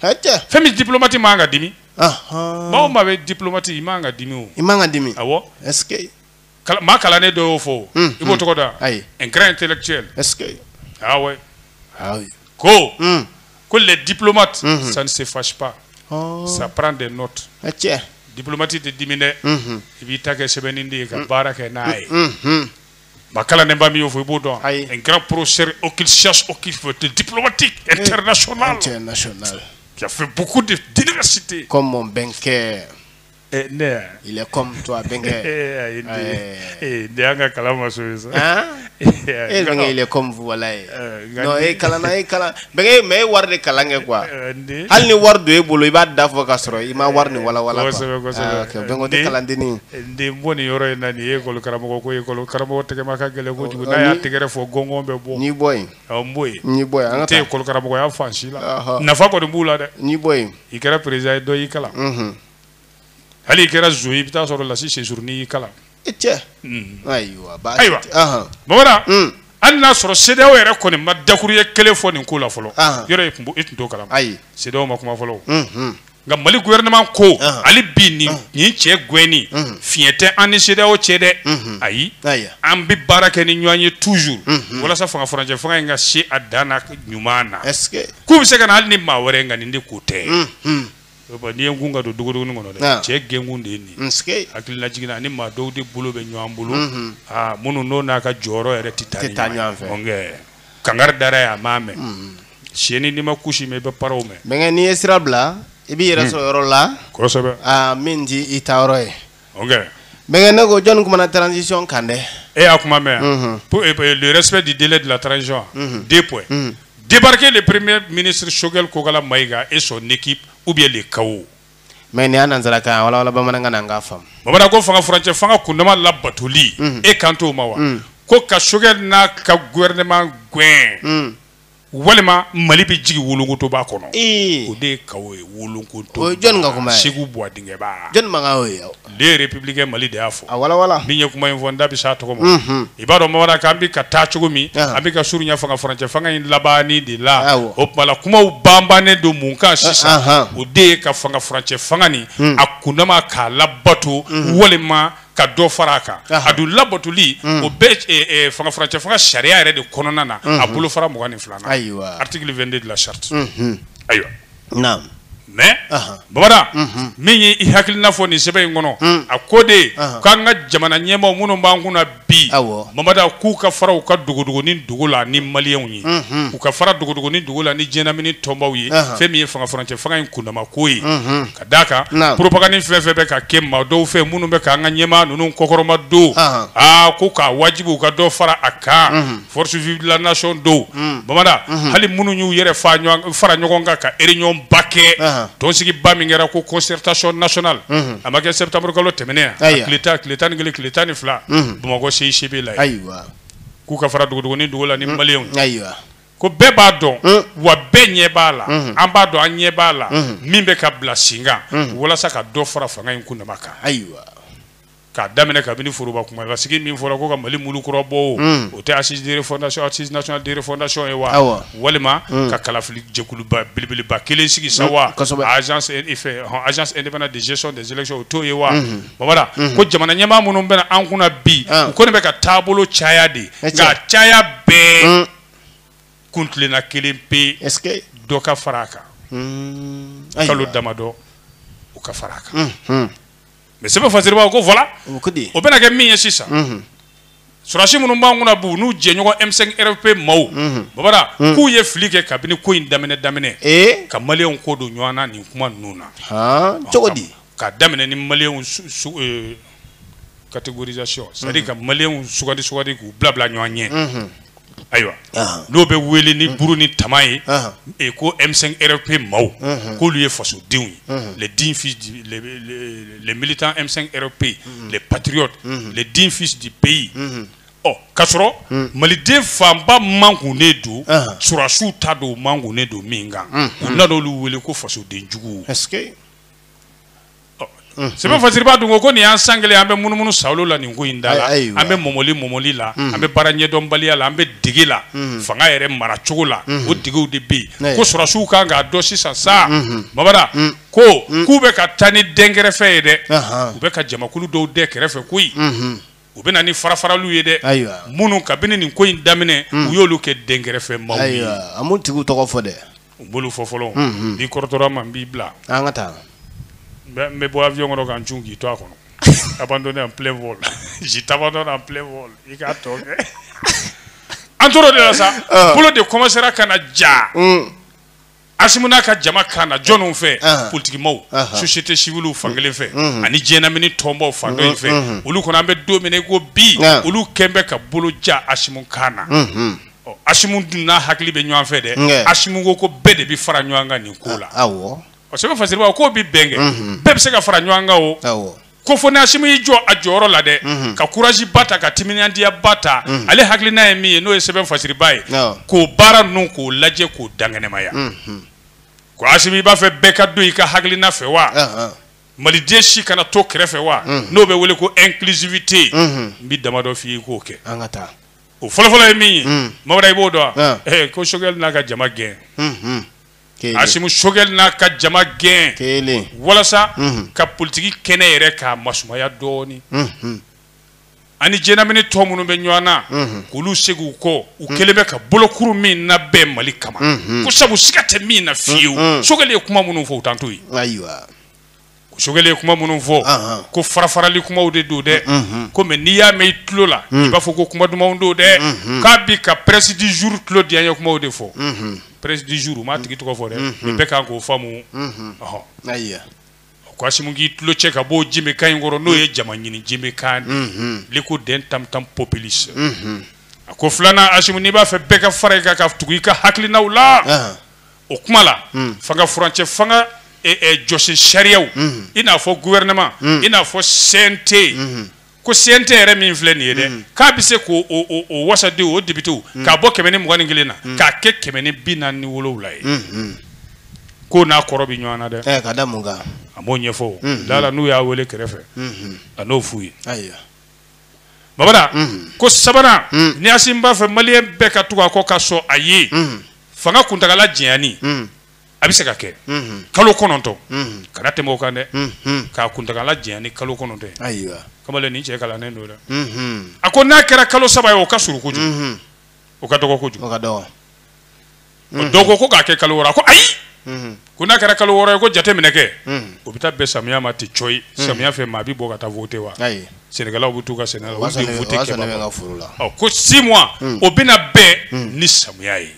fɛn min diplomate man ka dimi maa o maa bɛ diplomate i man ka dimi o i man ka dimi awɔ est-ce que maa kalannen dɔ y'o fɔ i b'o tɔgɔ da un grand intellectuel est-ce que ah ouais ko les diplomates ça ne se fâche pas ça prend des notes diplomate tɛ dimi dɛ i b'i ta kɛ sɛbɛnni de ye ka baara kɛ n'a ye maa kalannen ba min y'o fɔ i b'o dɔn un grand professeur diplomatique international qui a fait beaucoup d'universités comme mon banquier Il est comme toi, Bengue. Il est comme vous, voilà. Non, Bengue, mais war de kalange quoi. Hal ni war do ebolo iba dafo kasro, ima war ni wala wala quoi. Bengo de kalandini. Ndi mboni yoro na ni ekolo karamo ko ekolo karamo tege makagele ko jugo na ya tegere fo gongo be bo. Ni boy. Ni boy. Te ekolo karamo ko ya fanshila. Na fa ko mbula de. Ni boy. Ikera president do ikala. Ali kera zoui bita soro la si séjourni kala etche aywa ba bora an na soro CEDEAO yɛrɛ kɔni ma dakuru ye kelen fɔ nin ko la fɔlɔ yɔrɔ ye kunbo et to kala CEDEAO ma kuma fɔlɔ nka Mali gouvernement ko ali bi ni cɛ gweni fiɲɛ tɛ an ni CEDEAO cɛ dɛ ayi an bi baara kɛ ni ɲɔgɔn ye toujours walasa fanga furancɛ fanga in ka se a dan na ɲuman na k'u bɛ se ka na hali ni maa wɛrɛ nka nin de ko tɛ ni ye ngun ka don dogodogonin kɔnɔ dɛ cɛ gɛnkun de ye nin hakilila jiginna ni maa dɔw de bolo bɛ ɲɔgɔn bolo minnu n'o n'a ka jɔyɔrɔ yɛrɛ tɛ taa ɲɔgɔn fɛ kangari dara ye a m'a mɛn siyɛni n'i ma kusi mɛn i bɛ paraw mɛn mɛ n'i ye sira bila i b'i yɛrɛ sɔrɔ yɔrɔ la kosɛbɛ min ti i ta yɔrɔ ye mɛ ne ko jɔnni kumana transition kan dɛ e y'a kuma mɛn pour le respect du délai de la transition 2 points débarquer le premier ministre Choguel Kogala Maïga et son équipe ou bien les KO. Mais ni ananzala ka wala wala bamananga nanga fam. Babara ko fanga frontière fanga kundama la batuli e kanto mawa. Ko ka Choguel na ka gouvernement gwen. Walima Mali bi jigi wolongo to ba kono. O de KO e wolongo to. O jon nga kuma. Segu boa dinge ba. Jon manga o ya. Les républicains Mali de afo. Wala wala. Bi nye kuma invonda bi sa to ko mo. Ibado mo wala ka bi ka ta chogo mi, abi ka suru nya fanga frontière fanga in labani de la. O pala kuma u bambane do munka sisa. O de ka fanga frontière fanga ni akundama ka labatu walima ka do faraka adu labatuli o be fanga frontière fanga sharia yɛrɛ de kɔnɔna na a bolo fara 22 article 22 de la charte aywa naam mais babada min ye i hakilina fɔ nin sɛbɛn in kɔnɔ a ko de k'an ka jamana ɲɛmaaw minnu b'an kunna bi mamada k'u ka fara u ka dogodogonin dogo la ni maliyɛnw ye u ka fara dogodogonin dogo la ni diɲɛlamini tɔnbaw ye fɛn min ye fanga furancɛ fanga in kundama ko ye ka d'a kan propagande fɛn fɛn bɛ ka kɛ maa dɔw fɛ minnu bɛ k'an ka ɲɛmaa ninnu kɔkɔrɔma don ko k'a wajibi u ka dɔ fara a kan force vive de la nation don mamada hali minnu y'u yɛrɛ fara ɲɔgɔn kan ka réunion ba kɛ tonsigi ba min kɛra ko concertation nationale a ma kɛ septembre kalo tɛmɛnen tile tan ni kelen tile tan ni fila Bamakɔ CICB la ye k'u ka fara dogodogonin dogo la ni maliyɛnw ko bɛɛ b'a dɔn wa bɛɛ ɲɛ b'a la an b'a dɔn an ɲɛ b'a la min bɛ ka bila sen kan walasa ka dɔ fara fanga in kundama kan k'a daminɛ kabini foroba kuma la sigi min fɔra ko ka Mali mulukura bɔ o tɛ assise nationale de refondation ye wa walima ka kalafili jɛkuluba belebeleba kelen sigi sa wa agence indépendante de gestion des élections o t'o ye wa babada ko jamana ɲɛmaa minnu bɛna an kunna bi u kɔni bɛ ka taabolo caya de nka caya bɛɛ kuntilenna kelen pe dɔ ka fara a kan kalo damadɔ u ka fara a kan mais c'est pas facile ko voilà o bena kɛ min ye sisan surasi minnu b'an kunna bu n'u jɛɲɔgɔn M5 RFP maaw babada k'u ye fili kɛ kabini ko in daminɛ ka maliyɛnw ko don ɲɔgɔn na nin kuma ninnu na cogo di ka daminɛ ni maliyɛnw catégorisation c'est à dire ka maliyɛnw sugandi k'u bila ɲɔgɔn ɲɛ ayiwa n'o bɛ wele ni buru ni tama ye ko M5 RFP maaw k'olu ye fasodenw ye les dignes fils les militants M5 RFP les patriotes les dignes fils du pays k'a sɔrɔ maliden fanba man kunnen don surasiw ta don man kunnen don min kan u nana olu wele ko fasoden juguw c'est pas facile ba dungo ko ni an sangele an bɛ munumunu sawlo la nin ko in da la an bɛ mɔmɔli la an bɛ baara ɲɛdɔnbaliya la an bɛ dege la fanga yɛrɛ mara cogo la o degew de bɛ yen ko surasiw kan k'a dɔn sisan sa babada ko k'u bɛ ka taa ni dɛnkɛrɛfɛ ye dɛ u bɛ ka jamakulu dɔw dɛ kɛrɛfɛ koyi u bɛ na ni farafaraliw ye dɛ minnu kabini nin ko in daminɛ u y'olu kɛ dɛnkɛrɛfɛ maaw ye an m'u tigiw tɔgɔ fɔ dɛ u b'olu fɔ fɔlɔ n'i kɔrɔtɔra ma n b'i bila an ka taa n bɛ bɔ avion kɔnɔ k'an cun k'i to a kɔnɔ abandonné en plein vol je t'abandonne en plein vol i k'a tɔ kɛ an tora o de la sa bolo de commencera ka na ja Asimuna ka jama kana jɔnw fɛ politique maw société civile fankelen fɛ ani jɛnamini tɔnbaw fan dɔ in fɛ olu kɔnɔ an bɛ don min ko bi olu kɛnbɛ ka bolo ja Asimu kana Asimu dun n'a hakili bɛ ɲɔgɔn fɛ dɛ Asimu ko bɛɛ de bɛ fara ɲɔgɔn kan nin ko la sɛbɛn fasiriba ko bi bɛn kɛ bɛɛ bɛ se ka fara ɲɔgɔn kan o ko fo ni Asimu y'i jɔ a jɔyɔrɔ la dɛ ka courage ba ta ka timinandiya ba ta ale hakilina ye min ye n'o ye sɛbɛn fasiriba ye k'o baara ninnu k'o lajɛ k'o dangɛnɛmaya ko Asimu b'a fɛ bɛɛ ka don i ka hakilina fɛ wa maliden si kana to kɛrɛfɛ wa n'o bɛ wele ko inclusivité n bɛ dama dɔ f'i ye k'o kɛ o fɔlɔfɔlɔ ye min ye Mamadu i b'o dɔn wa ko Choguel n'a ka jama gɛn Asimu Choguel n'a ka jama gɛn walasa ka politiki kɛnɛ yɛrɛ k'a masumaya dɔɔni ani jɛnamini tɔ minnu bɛ ɲɔgɔn na k'olu segin u kɔ u kɛlen bɛ ka bolokuru min labɛn Mali kama ko sabu siga tɛ min na fiyewu Choguel ye kuma minnu fɔ u t'an to yen Choguel ye kuma minnu fɔ ko farafarali kumaw de don dɛ ko mais n'i y'a mɛn i tulo la i b'a fɔ ko kuma dumanw don dɛ k'a bi ka presse du jour tulo di an ye kumaw de fɔ presse du jour m'a tigi tɔgɔ fɔ dɛ nin bɛɛ kan k'o faamu ko Asimu k'i tulo cɛ ka bɔ Jimika in kɔrɔ n'o ye jama ɲini Jimika l'écho d'un tam-tam populiste a ko filanan Asimu n'i b'a fɛ bɛɛ ka fara i kan ka tugu i ka hakilinaw la o kuma la fanga furancɛ fanga jɔsi sariyaw i n'a fɔ gouvernement i n'a fɔ CNT ko CNT yɛrɛ min filɛ nin ye dɛ k'a bɛ se k'o wasadenw o députés k'a bɔ 121 na k'a kɛ 147 ye ko n'a kɔrɔ bɛ ɲɔgɔn na dɛ ka da mun kan a m'o ɲɛfɔ lala n'u y'a wele kɛrɛfɛ a n'o f'u ye Babada ko sabanan ni Asimu b'a fɛ maliyɛn bɛɛ ka tugu a kɔ ka sɔn a ye fanga kuntagala jɛnyani a bɛ se ka kɛ kalo 9 kana tɛmɛ o kan dɛ k'a kuntagala jɛnyani kalo 9 kamalen nin cɛ kalannen don dɛ a ko n'a kɛra kalo 3 ye o ka surun kojugu o ka dɔgɔ kojugu o dɔgɔ ko k'a kɛ kalo 6 a ko ayi ko n'a kɛra kalo 6 ye ko jate minɛ kɛ o bɛ taa bɛn samiya ma ten coyi samiya fɛ maa bɛ bɔ ka taa voter wa Sénégalais bɛ t'u ka Sénégal la u bɛ voter kɛbagaw ko 6 mois o bɛna bɛn ni samiya ye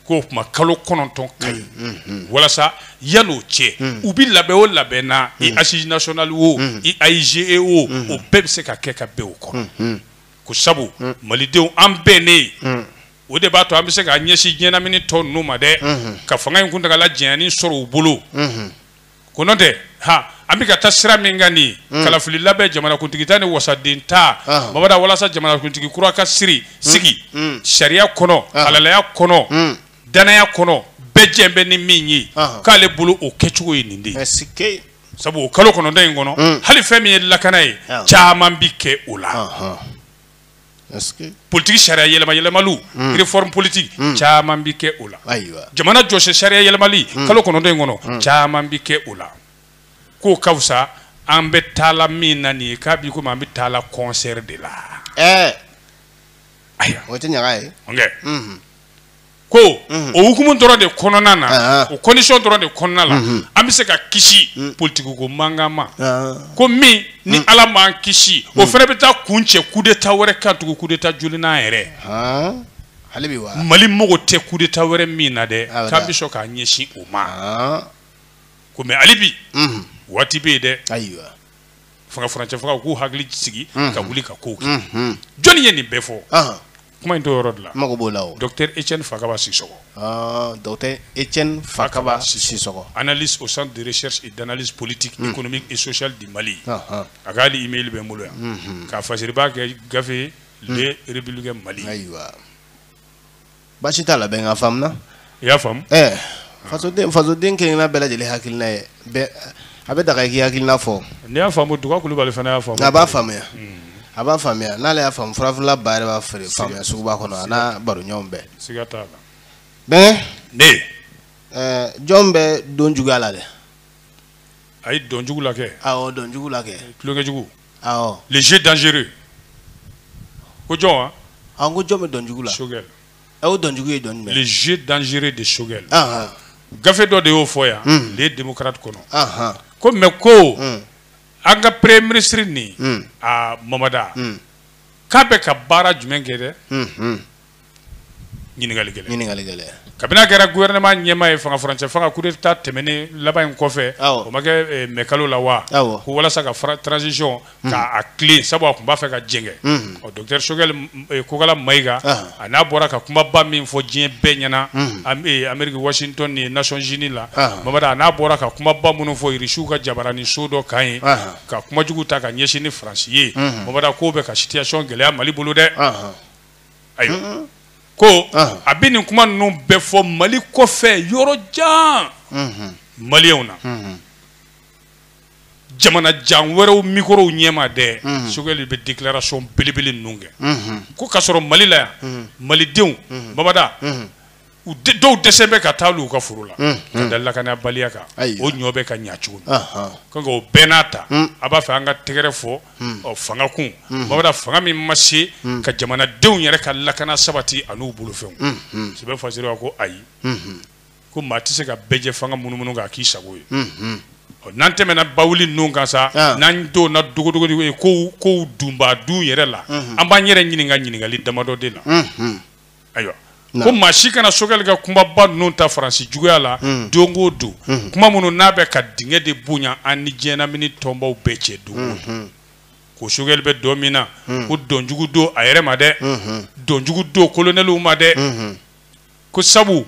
ko kuma kalo 9 ka ɲi walasa yan'o cɛ u bɛ labɛn o labɛn na i assise nationale o i AIGE o o bɛɛ bɛ se ka kɛ ka bɛn o kɔnɔ ko sabu malidenw an bɛnnen o de b'a to an bɛ se ka ɲɛsin ɲɛnamini tɔ ninnu ma dɛ ka fanga in kuntagala jɛnyani sɔrɔ u bolo ko n'o tɛ an bɛ ka taa sira min kan nin kalafili labɛn jamanakuntigi ta ni wasaden ta Mamadu walasa jamanakuntigi kura ka sigi sariya kɔnɔ halalaya kɔnɔ danaya kɔnɔ bɛɛ jɛn bɛ ni min ye k'ale bolo o kɛcogo ye nin de ye sabu o kalo 9 in kɔnɔ hali fɛn min ye lakana ye caman bi kɛ o la politique sariya yɛlɛmaliw réforme politique caman bi kɛ o la jamana jɔsi sariya yɛlɛmali kalo 9 in kɔnɔ caman bi kɛ o la k'o ka fisa an bɛ taala min na nin ye k'a bi komi an bɛ taala concert de la ayiwa o tɛ ɲaga ye ko o hukumu dɔrɔn de kɔnɔna na o condition dɔrɔn de kɔnɔna la an bɛ se ka kisi politique ko mankan ma ko min ni Ala m'an kisi o fana bɛ taa kun cɛ coup d'état wɛrɛ kan tugu coup d'état joli n'a yɛrɛ Mali mago tɛ coup d'état wɛrɛ min na dɛ k'an bɛ sɔn k'a ɲɛsin o ma ko mais hali bi waati bɛ yen dɛ fanga furancɛ fagaw k'u hakili sigi ka wuli ka kow kɛ jɔnni ye nin bɛɛ fɔ kuma in to yɔrɔ de la mago b'o la o docteur Etienne Fakaba Sissogo docteur Etienne Fakaba Sissogo analyste au centre de recherche et d'analyse politique économique et sociale du Mali a ka hali email bɛ n bolo yan k'a fasiriba kɛ gafe les républicains Mali ayiwa baasi t'a la bɛn ka faamu na i y'a faamu fasoden kelen-kelenna bɛɛ lajɛlen hakilina ye a bɛ daga i k'i hakilina fɔ n'i y'a faamu Duga Kulubali fana y'a faamu a b'a faamuya a b'a faamuya n'ale y'a faamu furafurula ba yɛrɛ b'a feere faamuya suguba kɔnɔ a n'a baroɲɔgɔnw bɛɛ siga t'a la bɛn ne jɔn bɛ don juguya la dɛ a ye dɔn jugu la kɛ awɔ dɔn jugu la kɛ tulonkɛ jugu awɔ les jeux dangereux ko jɔn wa an ko jɔn bɛ dɔn jugu la Choguel o dɔn jugu ye dɔn jumɛn les jeux dangereux de Choguel gafe dɔ de y'o fɔ yan les démocrates kɔnɔ ko mais ko an ka premier ministre ni Mamada k'a bɛ ka baara jumɛn kɛ dɛ ɲininkali gɛlɛn ɲininkali gɛlɛn kabini a kɛra gouvernement ɲɛmaa ye fanga furancɛ fanga coup d'état tɛmɛnen laban in kɔfɛ o ma kɛ mɛkalo la wa ko walasa ka transition k'a clé sabu a tun b'a fɛ ka jɛngɛ ɔ docteur Choguel Kokala Mayiga a n'a bɔra ka kumaba min fɔ diɲɛ bɛɛ ɲɛna Amérique Washington ni Nations Unies la Mamada a n'a bɔra ka kumaba minnu fɔ Irisiw ka jabarani so dɔ kan ye ka kumajugu ta ka ɲɛsin ni Faransi ye Mamada k'o bɛ ka situation gɛlɛya Mali bolo dɛ ayiwa ko a bɛ nin kuma ninnu bɛɛ fɔ Mali kɔfɛ yɔrɔ jan Maliyɛnw na jamana jan wɛrɛw mikorow ɲɛma dɛ Choguel bɛ déclaration belebele ninnu kɛ ko k'a sɔrɔ Mali la yan Malidenw Mamada dɔw dɛsɛ bɛ ka taa olu ka foro la ka da lakanabaliya kan o ɲɔ bɛ ka ɲa cogo min o bɛɛ n'a ta a b'a fɛ an ka tɛgɛrɛ fɔ fanga kun Mamada fanga min ma se ka jamanadenw yɛrɛ ka lakana sabati an'u bolofɛnw sɛbɛ fasiri ko ayi ko maa tɛ se ka bɛɛ jɛ fanga munumunu k'a k'i sago ye n'an tɛmɛna bawuli ninnu kan sa n'an donna dogodogo ye kow dunbaa dun yɛrɛ la an b'an yɛrɛ ɲininka ɲininkali damadɔ de la ayiwa ko maa si kana Choguel ka kumaba ninnu ta Faransi juguya la don o don kuma minnu n'a bɛ ka dingɛ de bonya an ni diɲɛlamini tɔnbaw bɛɛ cɛ don o don ko Choguel bɛ don min na ko dɔnjugu don a yɛrɛ ma dɛ dɔnjugu don colonelw ma dɛ ko sabu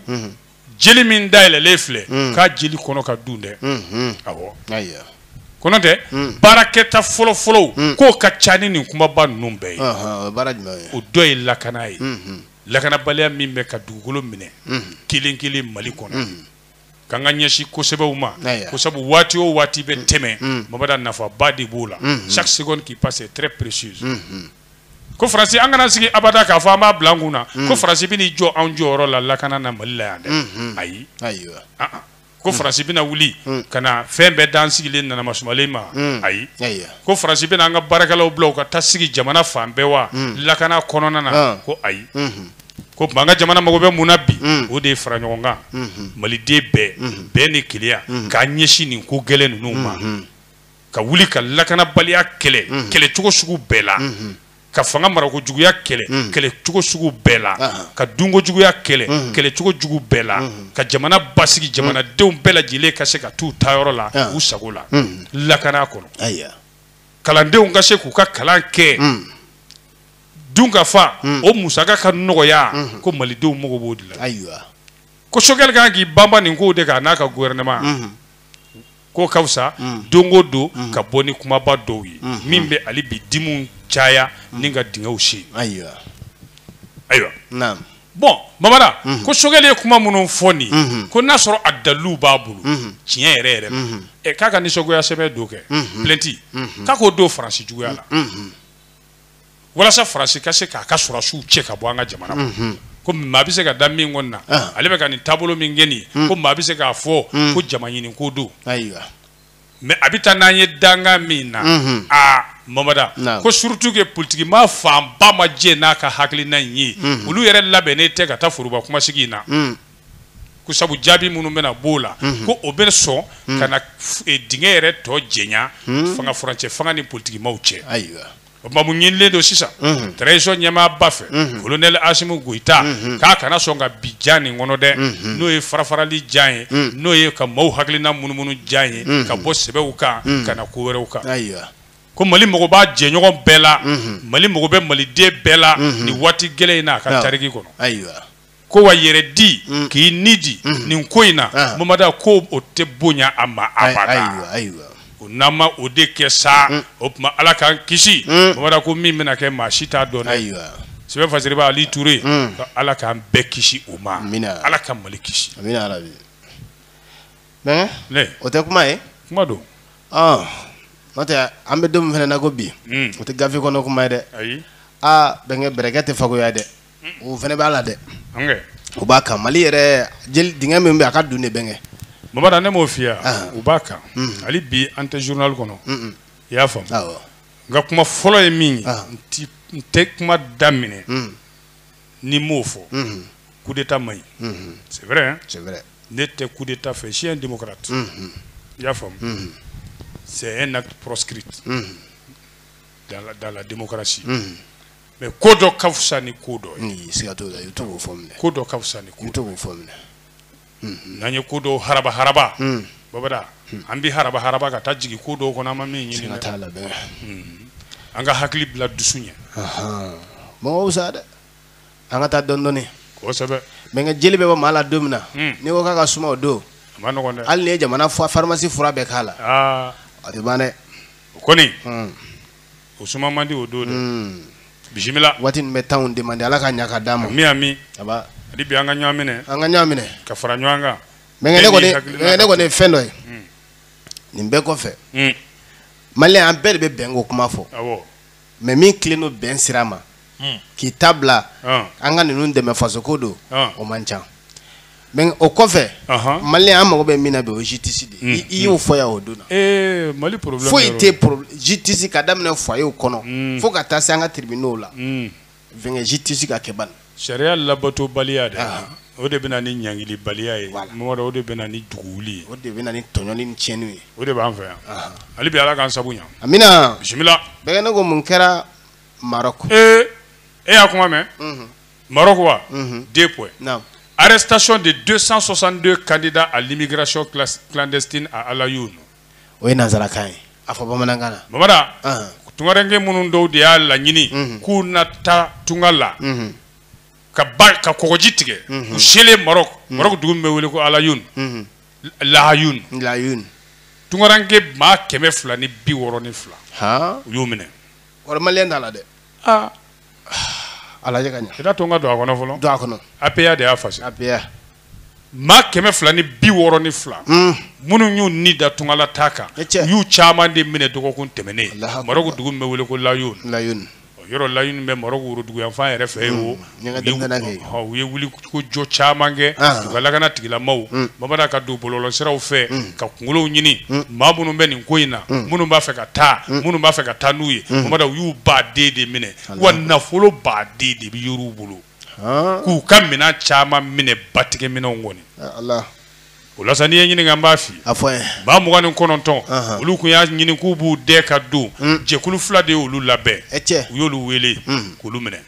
jeli min dayɛlɛlen filɛ k'a jeli kɔnɔ ka dun dɛ awɔ ko n'o tɛ baarakɛta fɔlɔfɔlɔw k'o ka ca ni nin kumaba ninnu bɛɛ ye o dɔ ye lakana ye lakanabaliya min bɛ ka dugukolo minɛ kelen kelen Mali kɔnɔ k'an ka ɲɛsin kosɛbɛw ma ko sabu waati o waati bɛ tɛmɛ Mamada nafaba de b'o la chaque seconde qui passe est très précieuse ko Faransi an kana sigi abada k'a fɔ an b'a bila an kun na ko Faransi bɛ n'i jɔ anw jɔyɔrɔ la lakana na Mali la yan dɛ ayi ko Faransi bɛna wuli ka na fɛn bɛɛ dan sigilen nana masumalen ma ayi ko Faransi bɛna an ka baarakɛlaw bila u ka taa sigi jamana fan bɛɛ wa lakana kɔnɔna na ko ayi ko an ka jamana mago bɛ mun na bi o de ye fara ɲɔgɔn kan Maliden bɛɛ ni keleya k'a ɲɛsin nin ko gɛlɛn ninnu ma ka wuli ka lakanabaliya kɛlɛ cogo sugu bɛɛ la ka fanga marako juguya kɛlɛ cogo sugu bɛɛ la ka dunko juguya kɛlɛ cogo jugu bɛɛ la ka jamana basigi jamanadenw bɛɛ lajɛlen ka se ka t'u taayɔrɔ la u sago la lakana kɔnɔ kalandenw ka se k'u ka kalan kɛ dun ka fa o musaka ka nɔgɔya ko Malidenw mago b'o de la ko Choguel kan k'i banba nin ko de kan n'a ka gouvernement ko ka fisa don o don ka bɔ ni kumaba dɔw ye min bɛ hali bi dimu caya ni ka dingɛw sen ayiwa bon Mamada ko Choguel ye kuma minnu fɔ nin ko n'a sɔrɔ a dalilu b'a bolo tiɲɛ yɛrɛ yɛrɛ la k'a ka nisɔngoya sɛbɛn dɔ kɛ plainte k'a k'o don Faransi juguya la walasa Faransi ka se k'a ka sɔrɔsiw cɛ ka bɔ an ka jamana kɔnɔ ko maa bɛ se ka da min kɔni na ale bɛ ka nin taabolo min kɛ nin ye ko maa bɛ se k'a fɔ ko jama ɲini ko don mais a bɛ taa n'an ye dangan min na Mamada ko surtout que politique maa fanba ma jɛ n'a ka hakilina in ye olu yɛrɛ labɛnnen tɛ ka taa foroba kumasigi in na ko sabu jaabi minnu bɛna b'o la ko o bɛ sɔn ka na dingɛ yɛrɛ tɔ jɛnya fanga furancɛ fanga ni politique maaw cɛ o tuma mun ɲinilen don sisan transition ɲɛmaaba fɛ colonel Asimu Goyita k'a kana sɔn ka bi jan nin kɔnɔ dɛ n'o ye farafarali jan ye n'o ye ka maaw hakilina munumunu jan ye ka bɔ sɛbɛw kan ka na ko wɛrɛw kan ko Mali mago b'a jɛɲɔgɔn bɛɛ la Mali mago bɛ Maliden bɛɛ la ni waati gɛlɛn in na a ka tariki kɔnɔ ko wa yɛrɛ di k'i ni di nin ko in na Mamada ko o tɛ bonya a ma abada o n'an ma o de kɛ sa o tuma Ala k'an kisi Mamada ko min bɛna kɛ maa si t'a dɔn dɛ sɛbɛn fasiri b'a Ali Ture Ala k'an bɛɛ kisi o ma Ala ka Mali kisi o tɛ kuma ye kuma don n'o tɛ an bɛ don min fana na ko bi o tɛ gafe kɔnɔ kuma ye dɛ bɛnkɛ bɛrɛkɛ tɛ fagoya dɛ o fana b'a la dɛ o b'a kan Mali yɛrɛ dingɛ min bɛ a ka dun de bɛnkɛ Mamada ne m'o f'i ye u b'a kan hali bi an tɛ journal kɔnɔ i y'a faamu nka kuma fɔlɔ ye min ye n tɛ kuma daminɛ ni m'o fɔ coup d'état man ɲi c'est vrai ne tɛ coup d'état fɛ je suis un démocrate i y'a faamu c'est un acte proscrit dans la démocratie mais ko dɔ ka fisa ni ko dɔ ye. Ni siga t'o la, i to k'o fɔ minɛ. Ko dɔ ka fisa ni ko I to k'o fɔ minɛ. n'an ye ko dɔw haraba babada an bi haraba ka taa jigin ko dɔw kɔnɔ an ma min ɲini Siga t'a la bɛɛ. an ka hakili bila dusu ɲɛ Mɔgɔw sa dɛ. An ka taa dɔɔni. kosɛbɛ Mais nka jeli bɛ bɔ maa la don min na, n'i ko k'a ka suma o don, a ma nɔgɔn dɛ hali n'i ye jamana pharmacie fura bɛɛ k'a la, a tɛ ban dɛ. o kɔni o suma man di o don dɛ bisimila Waati min bɛ temps demander Ala ka ɲa ka d'a ma. ami Aba. hali bi an ka ɲɔgɔn minɛ An ka ɲa minɛ. ka fara ɲɔgɔn kan Mais ne kɔni ye fɛn dɔ ye. Nin bɛɛ kɔfɛ, Malien an bɛɛ de bɛ bɛn ko kuma fɔ. awɔ Mais min tilen don bɛn sira ma, k'i ta bila an ka ninnu dɛmɛ faso ko don, o man ca. Mais o kɔfɛ, Malien an mago bɛ min na bi o ye justice de ye. I y'o fɔ yan o don na. Mali problème Foyi tɛ justice ka daminɛ foyer kɔnɔ fo ka taa se an ka tribunaux la. Fɛnkɛ justice ka kɛ ban. sariya labatobaliya dɛ o de bɛna ni ɲangilibaliya ye Mamadu o de bɛna ni duguli ye O de bɛ na ni tɔɲɔli ni tiɲɛni ye. o de b'an fɛ yan hali bi Ala k'an sabu ɲa Amina. bisimila Bɛɛ ne ko mun kɛra Maroc. e y'a kuma mɛn Maroc wa 2 points Non. arrestation de 262 candidats à l'immigration clandestine à Alayoun. O ye nanzarakan ye. A fɔ bamanankan na. Mamada tungaranke minnu dɔw de y'a laɲini k'u na taa tunga la ka kɔgɔji tigɛ u selen Maroc dugu min bɛ wele ko Alayoun Layoun. tungaranke maa 262 u y'u minɛ Wari Malien t'a la dɛ. Ala jɛ ka ɲa. i ka to n ka don a kɔnɔ fɔlɔ Don a kɔnɔ. APA de y'a fasi APA. maa 262 minnu y'u ni da tungala taa kan u y'u caman de minɛ dɔgɔkun tɛmɛnen Maroc dugu min bɛ wele ko Layoun yɔrɔ Layoun bɛ Maroc woroduguyanfan yɛrɛ fɛ yen o u ye wuli ko jɔ caman kɛ u ka lakana tigilamaw Mamada ka don bɔlɔlɔsiraw fɛ ka kunkolow ɲini maa minnu bɛ nin ko in na minnu b'a fɛ ka taa n'u ye Mamada u y'u baden de minɛ wa nafolo baden de bɛ yɔrɔw bolo k'u ka minɛn caman minɛ batigɛ minɛnw kɔni o la sa n'i ye ɲininka n b'a f'i ye maa 29 olu kun y'a ɲini k'u b'u dɛn ka don jɛkulu 2 de y'olu labɛn u y'olu wele k'olu minɛ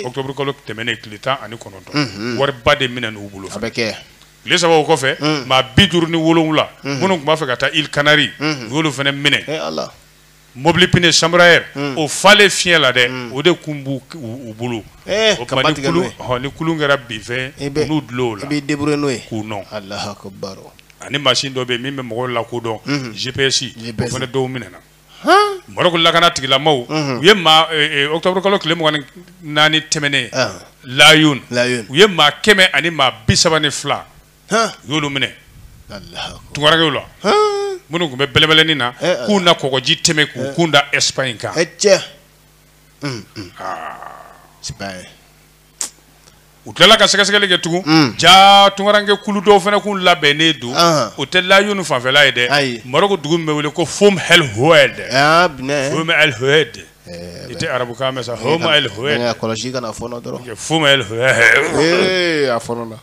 octobre kalo tɛmɛnen tile 19 wariba de minɛ n'u bolo tile 3 o kɔfɛ maa 57 minnu tun b'a fɛ ka taa Îles Canaries u y'olu fana minɛ mobili pine chambraire o falen fiɲɛ la dɛ o de kun b'u bolo o tuma ni kulun kɛra binfɛn n'u dulon o la k'u nɔ ani machine dɔ bɛ yen min bɛ mɔgɔw lakodɔn GPS o fana dɔw minɛna Maroc lakana tigilamaw u ye maa octobre kalo tile 24 tɛmɛnen Layoun u ye maa 100 ani maa 32 u y'olu minɛ tungarankew la minnu tun bɛ bɛlɛbɛlɛnin na k'u na kɔgɔji tɛmɛ k'u kun da Espagne kan u tilala ka sɛgɛsɛgɛli kɛ tugun ja tungaranke kulu dɔw fana kun labɛnnen don o tɛ Layoun fanfɛla ye dɛ Maroc dugu min bɛ wele ko Foum El Oued i tɛ arabukan mɛn sa Foum El Oued Foum El Oued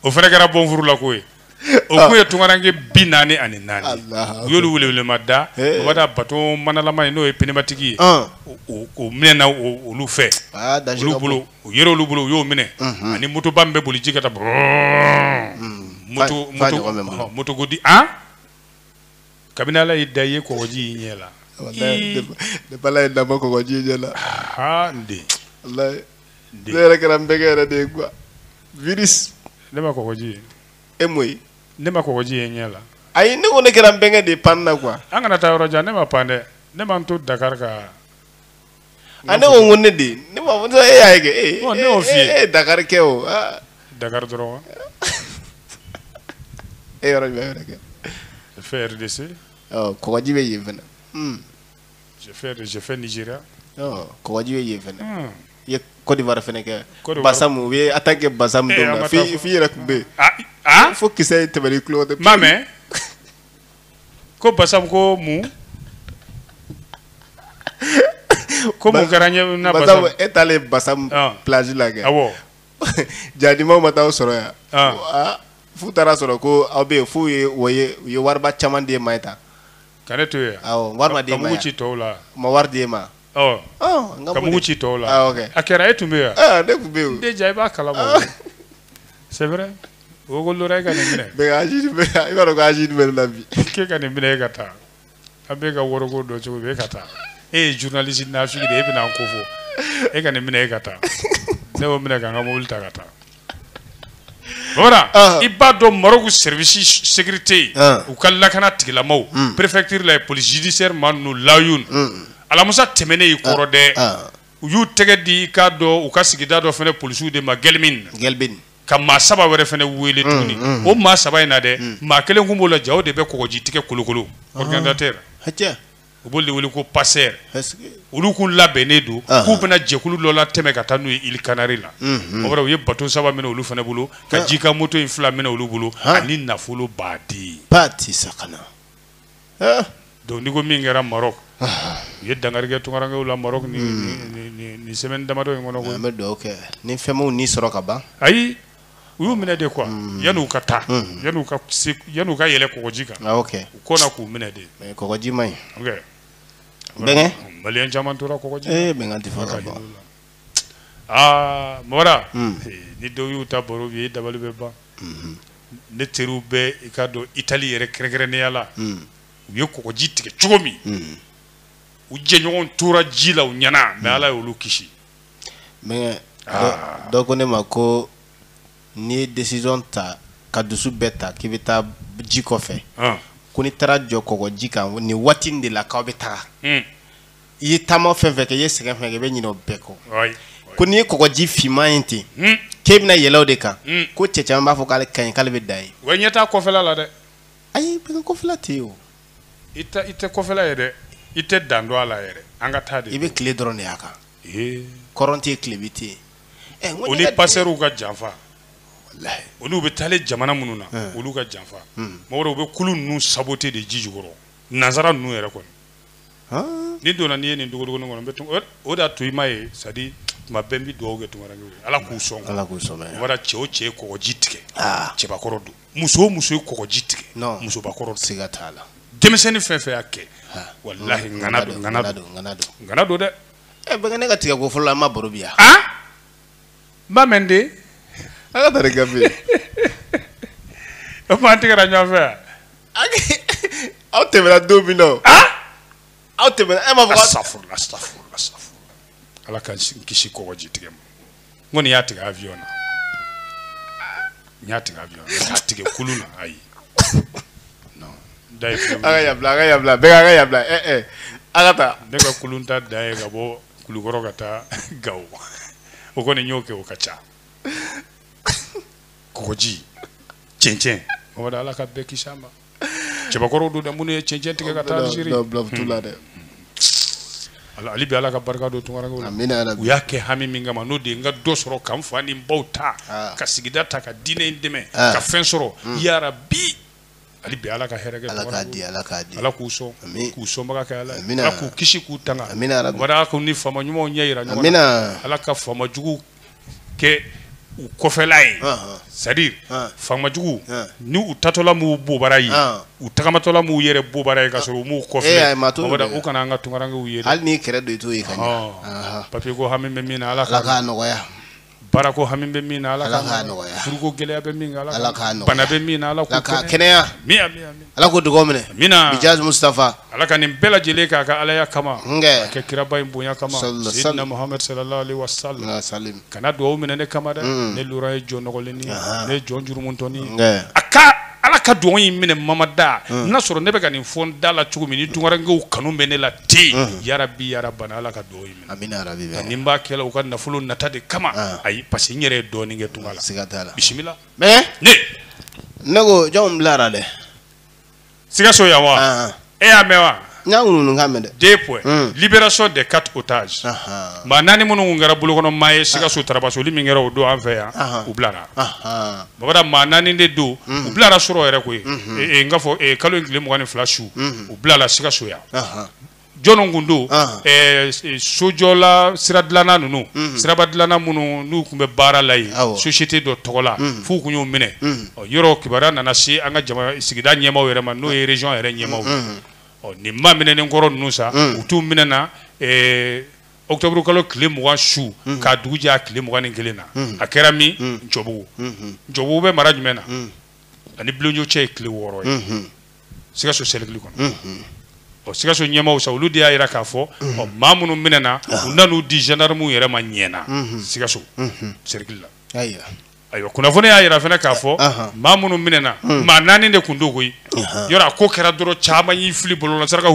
o fana kɛra bɔnfuru la ko ye o kun ye tungaranke 44 u y'olu welewelema da o b'a da bato manalama ye n'o ye pneumatique ye o minɛna olu fɛ olu bolo u yɛrɛ olu bolo u y'o minɛ ani motoba min bɛ boli ji ka taa moto godi kabini Ala y'i da i ye kɔgɔji i ɲɛ la Ala ye dama kɔgɔji i ɲɛ la n den ne yɛrɛ kɛra n bɛnkɛ yɛrɛ de ye quoi virus ne ma kɔgɔji ye e moyi ne ma kɔgɔji ye ɲɛ la ayi ne ko ne kɛra n bɛnkɛ de pan na quoi an kana taa yɔrɔ jan ne ma pan dɛ ne ma n to Dakar ka ne ko ne de ne ma fɔ e y'a ye kɛ ne y'o f'i ye e ye Dakar kɛ o Dakar dɔrɔn wa e yɔrɔ jumɛn yɛrɛ kɛ j'ai fait RDC kɔgɔji bɛ yen fɛnɛ j'ai fait Nigeria kɔgɔji bɛ yen fɛnɛ i ye Côte d'Ivoire fɛnɛ kɛ Basamu u ye attaque Basamu don na f'i yɛrɛ tun bɛ yen fo kisɛ tɛmɛn'i tulo tɛ ma mɛn ko Basamu ko mun ko mun kɛra ɲɛ na Basamu e taalen Basamu plage la kɛ awɔ jadimaw ma taa aw sɔrɔ yan f'u taara sɔrɔ ko aw bɛ yen f'u ye u ye wariba caman di e ma ye tan Kana to ya. Awo, war ma di ma. Kamuchi tola. Ma war di ma. Oh. Oh, Kamuchi tola. Ah, okay. Akera etu me ya. Ah, ne kubeu. De jaiba kala mo. C'est vrai. Ogo lora ga ne mine. Be aji be, ibaro ga aji be la bi. Ke ga ne mine ga ta. Abe ga woro go do cho be ka ta. Journaliste na fi de be na nkofo. E ga ne mine ga ta. Ne wo mine ga ngamo ulta ga ta. Voilà, il bat de Maroc service sécurité ou kalakana tigilamaw préfecture la police judiciaire manu layoun ala musa temene i korode yu tegedi ka do u ka sigida do fene police de ma gelmin ka ma saba were fene wele tuni o ma saba ina de ma kelen kumbo la jaw de be ko jitike kulukulu organisateur hatia u bolli wele ko passer ulu kun labene do ku bena jekulu lola teme ka tanu il canari la o bara ye bato saba mena ulu fene bulu ka jika moto infla mena ulu bulu ani nafulu badi pati sakana do ni go mingera Maroc ye dangarige tungaranga ula Maroc ni semaine damado ngono ko me do okay ni femo ni soro ka ba ayi uyu mena de quoi yanu kata yanu ka yele ko jika okay ko na ku mena de ko jimai okay benge malien jamantura ko jika benga tifara mora ni do yu ta boro bi dabalu be ba ne teru be ikado Italie yere kregre ne yala ye ko jitike chogomi u jenyon tura jila u nyana me ala ulu kishi mais do ko ne mako ni décision ta ka dusu beta ki beta jiko fe ko ni tara joko jika ni watin de la ka beta yi tamo fe fe ke yesega fe ke be nyino beko ko ni ko ji fima inti kebna yelo de ka ko checha mba fo kale kan kale be dai we nyata ko fela la de ay be ko fela teo ite ko fela yede ite dando ala yede anga tade ibe clé drone yaka koronti clébité oni passeru ga janfa wallahi onu be tale jamana mununa olu ga janfa mawro be kulu nu saboter de jijugoro nazara nu yere ko ni dona ni ni dogo ngono betum o da to imaye sadi ma bembi dogo to ngara ngi ala ku songo wara cheo che ko jitike che ba korodu muso ko jitike muso ba korodu sigatala demeseni fefe yake wallahi nganado de be ngane ga tiga go fulla ma borobia ba mende aga tare gabe o ma tiga ra nyafa au te vera domino au te vera ma astaghfirullah ala kan kishi ko jitike ngoni ya tiga avion nyatiga avion ya tiga kuluna ai aga yabla be aga yabla agata daga kulunta dae gabo kulugoro kata gaw o ko ni nyoke o kacha kokoji chenchen o wada ala ka be kishamba cheba koro do da munu chenchen tige kata jiri no bluff tula de ala ali be ala ka barka do tungara ngol amina rabbi yake hami minga ma no de nga do soro kam fani mbauta ka sigida ta ka dine indeme ka fen soro ya rabbi ali be ala ka herege ala ka di ala ku so maka ka ala ku kishi ku tanga wada ko ni fama nyumo nyeira nyumo ala ka fama jugu ke u kofelai c'est-à-dire fama jugu ni u tatola mu bobarai u tagamatola mu yere bobarai ka so mu kofle wada u kana nga tungaranga u yere al ni credo ito ikanya papi go hamme mina ala ka no ya barako hamimbe mina ala ka no ya furugo gele be minga ala ka no bana be mina ala ku kenea mi ala ko dugo mene mina bijaz mustafa ala ka nim bela jele ka ala ya kama ke kiraba imbunya kama sayyidina muhammad sallallahu alaihi wasallam kana do mene ne kama da ne lura e jonno ko leni ne jonjuru mun toni aka ala ka do yin mine mamada na soro ne be ka nim fon dala chugu mini tungara ngu kanu mene la ti ya rabbi ya rabbana ala ka do yin amina rabbi nimba kela u ka nafulu natade kama ay pasi nyere do ni ngetungala sigatala bismillah me ne nego jom lara de siga so yawa amewa nyangunu ngamede depuis libération des 4 otages ma nani munu ngara bulu kono maye siga so tarabaso limi ngara do anfe ya ublara babada ma nani de do ublara soro ere ko ngafo kalo ingile mo ngani flashu ublara siga so ya jono ngundu sojola siradlana nunu sirabadlana munu nu kumbe bara lay société do togola fu kunyo mine yoro kibara nana si anga jama sigida nyema were man no région ere nyema ni maa minɛ ni kɔrɔ ninnu sa u t'u minɛ na octobre kalo tile 20 su k'a dugu jɛ a tile 21 na a kɛra min Jɔbugu Jɔbugu bɛ mara jumɛn na ani Bulonjo cɛ ye tile 6 ye Sikaso Selekili kɔnɔ Sikaso ɲɛmaaw sa olu de y'a yira k'a fɔ maa minnu minɛ na u nan'u di gendarme yɛrɛ ma ɲɛna Sikaso Selekili la ayiwa kunnafoni y'a yira fana k'a fɔ maa minnu minɛ na maa 4 de kun do koyi yɔrɔ a ko kɛra dɔrɔn caman y'i fili bɔlɔlɔ saraka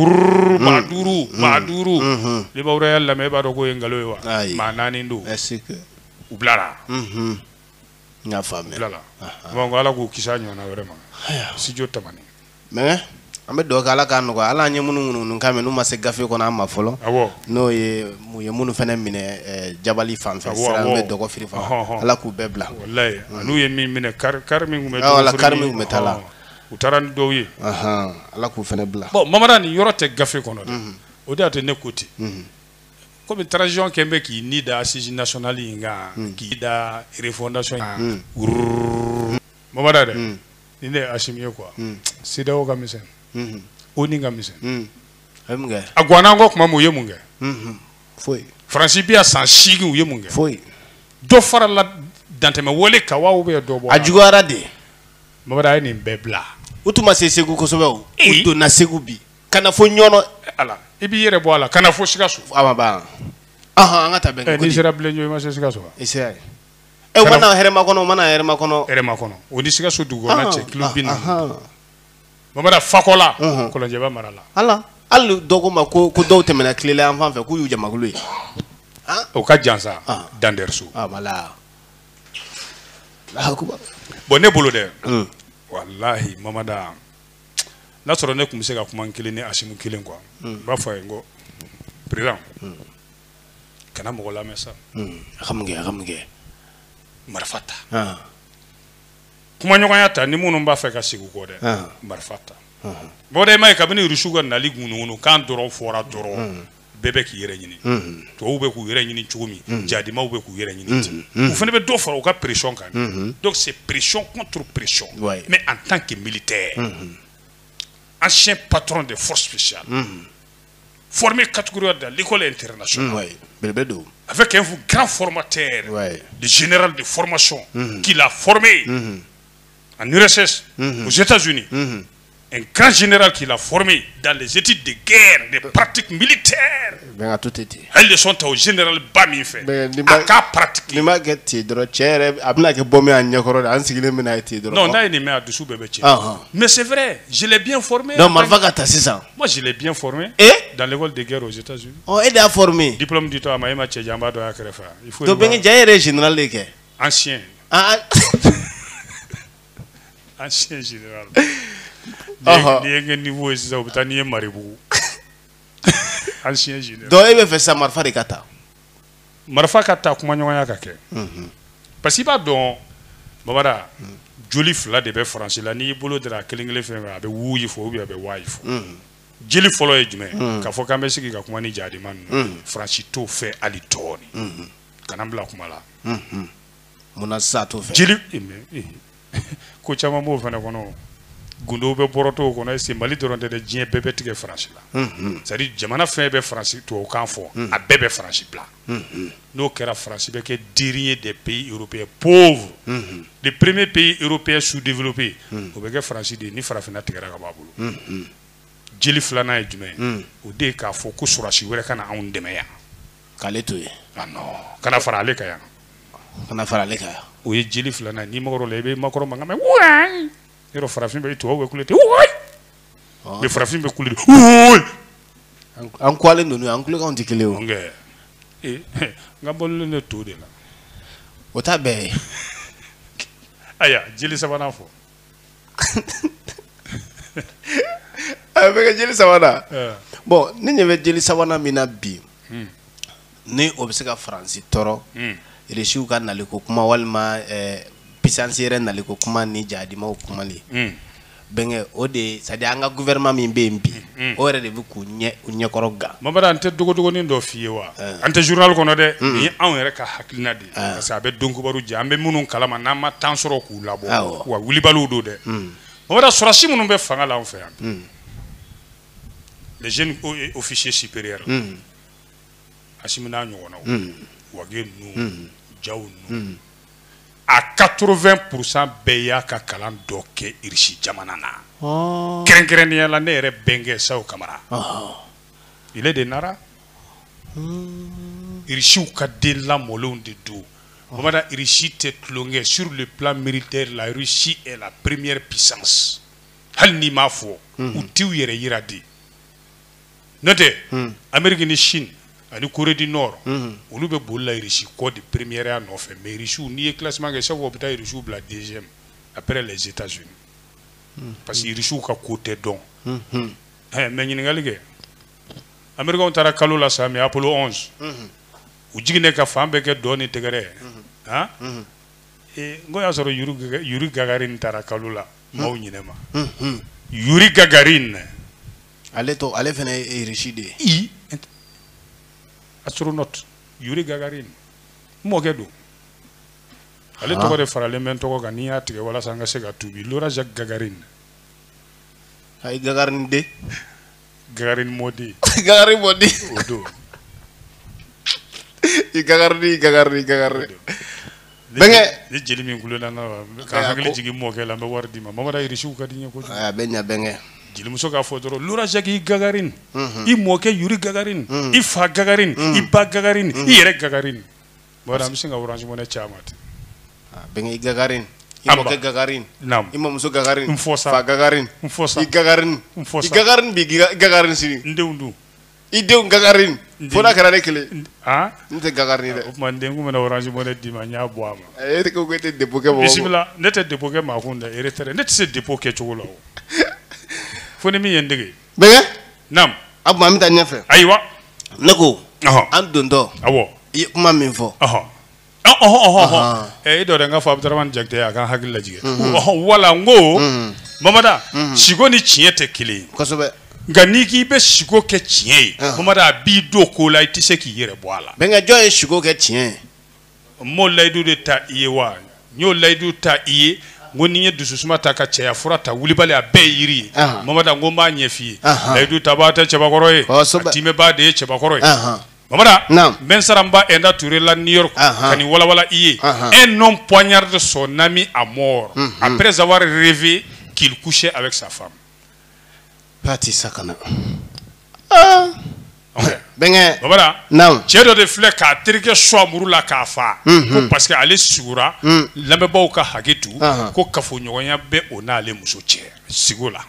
maa 5 liba wɛrɛ y'a lamɛn e b'a dɔn k'o ye nkalon ye wa maa 4 do u bilara n y'a faamuya bilala bon Ala k'u kisi a ɲɔgɔnna wɛrɛ ma studio Tamani mais an bɛ dugawu kɛ Ala k'a nɔgɔya Ala an ye minnu kan mɛn n'u ma se gafe kɔnɔ an ma fɔlɔ n'o ye minnu fana minɛ Jabali fan fɛ sira an bɛ Dɔgɔfiri fan Ala k'u bɛɛ bila wallahi n'u ye min minɛ kari min kun bɛ kari min kun bɛ taa la u taara ni dɔw ye Ala k'u fana bila bon Mamada ni yɔrɔ tɛ gafe kɔnɔ dɛ o de y'a to ne ko ten komi transition kɛn bɛ k'i ni da assise nationale in kan k'i da refondation in Mamada dɛ ni ne ye Hashim ye quoi CEDEAO ka misɛn ONU ka misɛn a guwanna an kɔ kuma min u ye mun kɛ foyi Faransi bi a san 8 u ye mun kɛ foyi dɔ farala dantɛmɛ wale kan wa ou bien dɔ bɔ a juguyara de Mamada a ye nin bɛɛ bila u tun ma se Segu kosɛbɛ o u donna Segu bi ka na fɔ ɲɔnɔ ala i b'i yɛrɛ bɔ a la ka na fɔ Sikaso a ma ban an ka taa bɛn n'i sera Bilenjo i ma se Sikaso wa i sera u mana hɛrɛma kɔnɔ u mana hɛrɛma kɔnɔ o ni Sikaso dugu kɔnɔ cɛ kilo 40 Mamada Fakɔla Kɔlɔnjɛba mara la ala hali dɔw ko ma ko dɔw tɛmɛna tile la an fan fɛ k'u y'u jamakulu ye o ka jan sa Danderso bon ne bolo dɛ wallahi Mamada n'a sɔrɔ ne tun bɛ se ka kuma kelen ni Hashim kelen quoi n b'a fɔ a ye n ko président kana mɔgɔ lamɛn sa a ka mun kɛ marifa ta kuma ɲɔgɔnya ta ni minnu b'a fɛ ka sigi kɔ dɛ marifa ta bon de ma ye kabini Rusu ka nali ŋunuŋunu kan dɔrɔn fɔra dɔrɔn bɛɛ bɛ k'i yɛrɛ ɲini tubabuw bɛ k'u yɛrɛ ɲini cogo min jadimaw bɛ k'u yɛrɛ ɲini ten u fana bɛ dɔ fara u ka pression kan donc c'est pression contre pression mais en tant que militaire ancien patron des forces spéciales formé catégorie de l'école internationale avec un grand formateur le général de formation qui l'a formé en URSS aux États-Unis un grand général qui l'a formé dans les études de guerre, des pratiques militaires. Elles le sont au général Bamifé. À cas pratique. Non, mais c'est vrai, je l'ai bien formé. Non, moi je l'ai bien formé dans l'école de guerre aux États-Unis. Oh, il a formé. Diplôme du temps, il faut. Général. Ancien. Ancien général. Ni niveau est ça, vous avez Maribou. Ancien général. Donc il veut faire ça, Marfa de Kata. Marfa Kata, comment on a fait? Parce qu'il va donc, Mamada, joli fla de be français là, ni bolo de la kelingele fait avec wouyi fo ou bien avec wife. Jeli follow est jume. Ka fo kambe siki ka kuma ni jadi man. Francito fait alitoni. Kanambla kumala. Mona sa to fait. Jeli ko chama mo fana kono. Gundo be boroto kono e Mali doron de dien bebe tige France la c'est à dire jamana fin be France to kan fo a bebe France bla no kera France be ke dernier des pays européens pauvres les premiers pays européens sous-développés o be ke France de ni farafina tigara ka babulu jeli flana e jume o de ka fo ko surasi were kana on demeya kale to ye ah non kana fara ale kaya o ye jeli flana ni magoro le be makoro mangame ouais yoro farafin be to we kulete oui be farafin be kulete oui an kwale nonu an kulo kan tikele o nge ngambol le to de la o ta be aya jeli sabana fo avec jeli sabana bon ni ne jeli sabana mina bi ni o be se ka France toro rechiu ka naliko kuma walma puissance yɛrɛ nali ko kuma ni jadimaw kumali bɛngɛ o de c'est à dire an ka gouvernement min bɛ yen bi o yɛrɛ de bɛ k'u ɲɛkɔrɔ gan Mamada an tɛ dogodogonin dɔ f'i ye wa an tɛ journal kɔnɔ dɛ nin ye anw yɛrɛ ka hakilina de parce que a bɛ donkibaru jɛ an bɛ minnu kalama n'an ma temps sɔrɔ k'u labɔ wa wulibaliw do dɛ Mamada sɔrɔsi minnu bɛ fanga la anw fɛ yan les jeunes officiers supérieurs asimina ɲɔgɔnnaw wage nu jaw nu à 80% bɛɛ y'a ka kalan dɔ kɛ irisi jamana na kɛrɛnkɛrɛnnenya la ne yɛrɛ bɛnkɛ Sawo Kamara il est de Nara irisiw ka den lamɔlenw de don Bamada irisi tɛ tulonkɛ sur le plan militaire la Russie est la première puissance hali n'i m'a fɔ u t'u yɛrɛ yira di n'o tɛ Amérique ni Chine ani Corée du Nord olu bɛ boli la irisi kɔ de première ya nɔfɛ mais irisiw n'i ye classement kɛ chaque fois u bɛ taa irisiw bila deuxième après les États-Unis parce que irisiw ka ko tɛ dɔn mais ɲininkali kɛ Américains taara kalo la sa mais Apollo 11 u jiginɛ ka fan bɛɛ kɛ dɔ ni tɛgɛrɛ n ko y'a sɔrɔ Yuri Gagarin taara kalo la maaw ɲinɛ ma Yuri Gagarin ale fana ye irisi de ye astronaute Yuri Gagarin mɔkɛ don ale tɔgɔ de faralen bɛ n tɔgɔ kan n'i y'a tigɛ walasa an ka se ka tubi Laura Jacques Gagarin ayi Gagarin de Gagarin mɔdi Gagarin mɔdi o don Gagarin bɛnkɛ ni jeli min kulona na ka hakili jigin mɔkɛ la n bɛ wari d'i ma Mamada irisiw ka di n ye kojugu a bɛ ɲa bɛnkɛ jelimuso k'a fɔ dɔrɔn Laura Jacques Gagarin i mɔkɛ Yuri Gagarin i fa Gagarin i ba Gagarin i yɛrɛ Gagarin voilà an bɛ se ka Orange Money caman ten bɛnkɛ i Gagarin i mɔkɛ Gagarin i mamuso Gagarin fa Gagarin i Gagarin bi Gagarin sini n denw dun i denw Gagarin fo n'a kɛra ne kelen n tɛ Gagarin dɛ o tuma n den kun bɛna Orange Money d'i ma n y'a bɔ a ma e ko e tɛ dépôt kɛ mɔgɔ bisimila ne tɛ dépôt kɛ maa kun dɛ retraite ne tɛ se dépôt kɛcogo la o fo ni min ye n dege bɛnkɛ naam a tuma an bɛ taa ɲɛfɛ ayiwa ne ko an dontɔ awɔ i ye kuma min fɔ e dɔ de n ka fɔ Abdramane Jakite a ka hakili lajigɛ wala n ko Mamada siko ni tiɲɛ tɛ kelen ye kosɛbɛ nka n'i k'i bɛ siko kɛ tiɲɛ ye Mamada a b'i don ko la i tɛ se k'i yɛrɛ bɔ a la bɛnkɛ jɔn ye siko kɛ tiɲɛ ye n m'o layidu de ta i ye wa n y'o layidu ta i ye n ko ni n ye dususuma ta ka cɛya fura ta wulibali a bɛɛ ye yiri ye Mamada n ko n b'a ɲɛ f'i ye layidu tabaa tɛ cɛbakɔrɔ ye a timɛbaa de ye cɛbakɔrɔ ye Mamada n bɛ n sara n ba Enda Touré la New York ka nin walawala i ye un homme poignarde son ami à mort après avoir rêvé qu'il couchait avec sa femme Pati Sakana bɛnkɛ Mamada cɛ dɔ de filɛ k'a terikɛ sɔ muru la k'a fa ko parce que ale sigura lamɛnbaaw ka hakɛ to ko kafoɲɔgɔnya bɛ o n'ale muso cɛ sigo la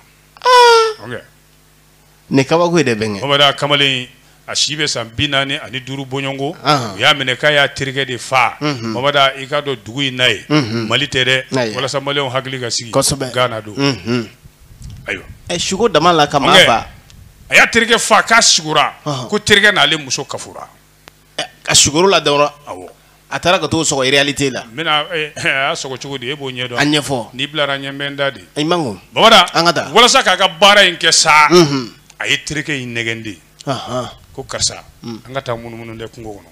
nin kabako ye dɛ bɛnkɛ Mamada kamalen a si bɛ san 45 bɔɲɔngo u y'a minɛ k'a y'a terikɛ de fa Mamada i ka dɔn dugu in na ye Mali tɛ dɛ walasa maliyɛnw hakili ka sigi Ghana don ayiwa siko dama la ka maa fa a y'a terikɛ fa k'a sigura ko terikɛ n'ale muso kafura a siguru la dɔrɔn awɔ a taara ka t'o sɔgɔ réalité la n bɛna a y'a sɔgɔ cogo di e b'o ɲɛdɔn a ɲɛfɔ n'i bilara ɲɛ n bɛ n da de i man ko Mamada an ka taa walasa k'a ka baara in kɛ sa a ye terikɛ in nɛgɛn de ko karisa an ka taa munumunu dɛ kungo kɔnɔ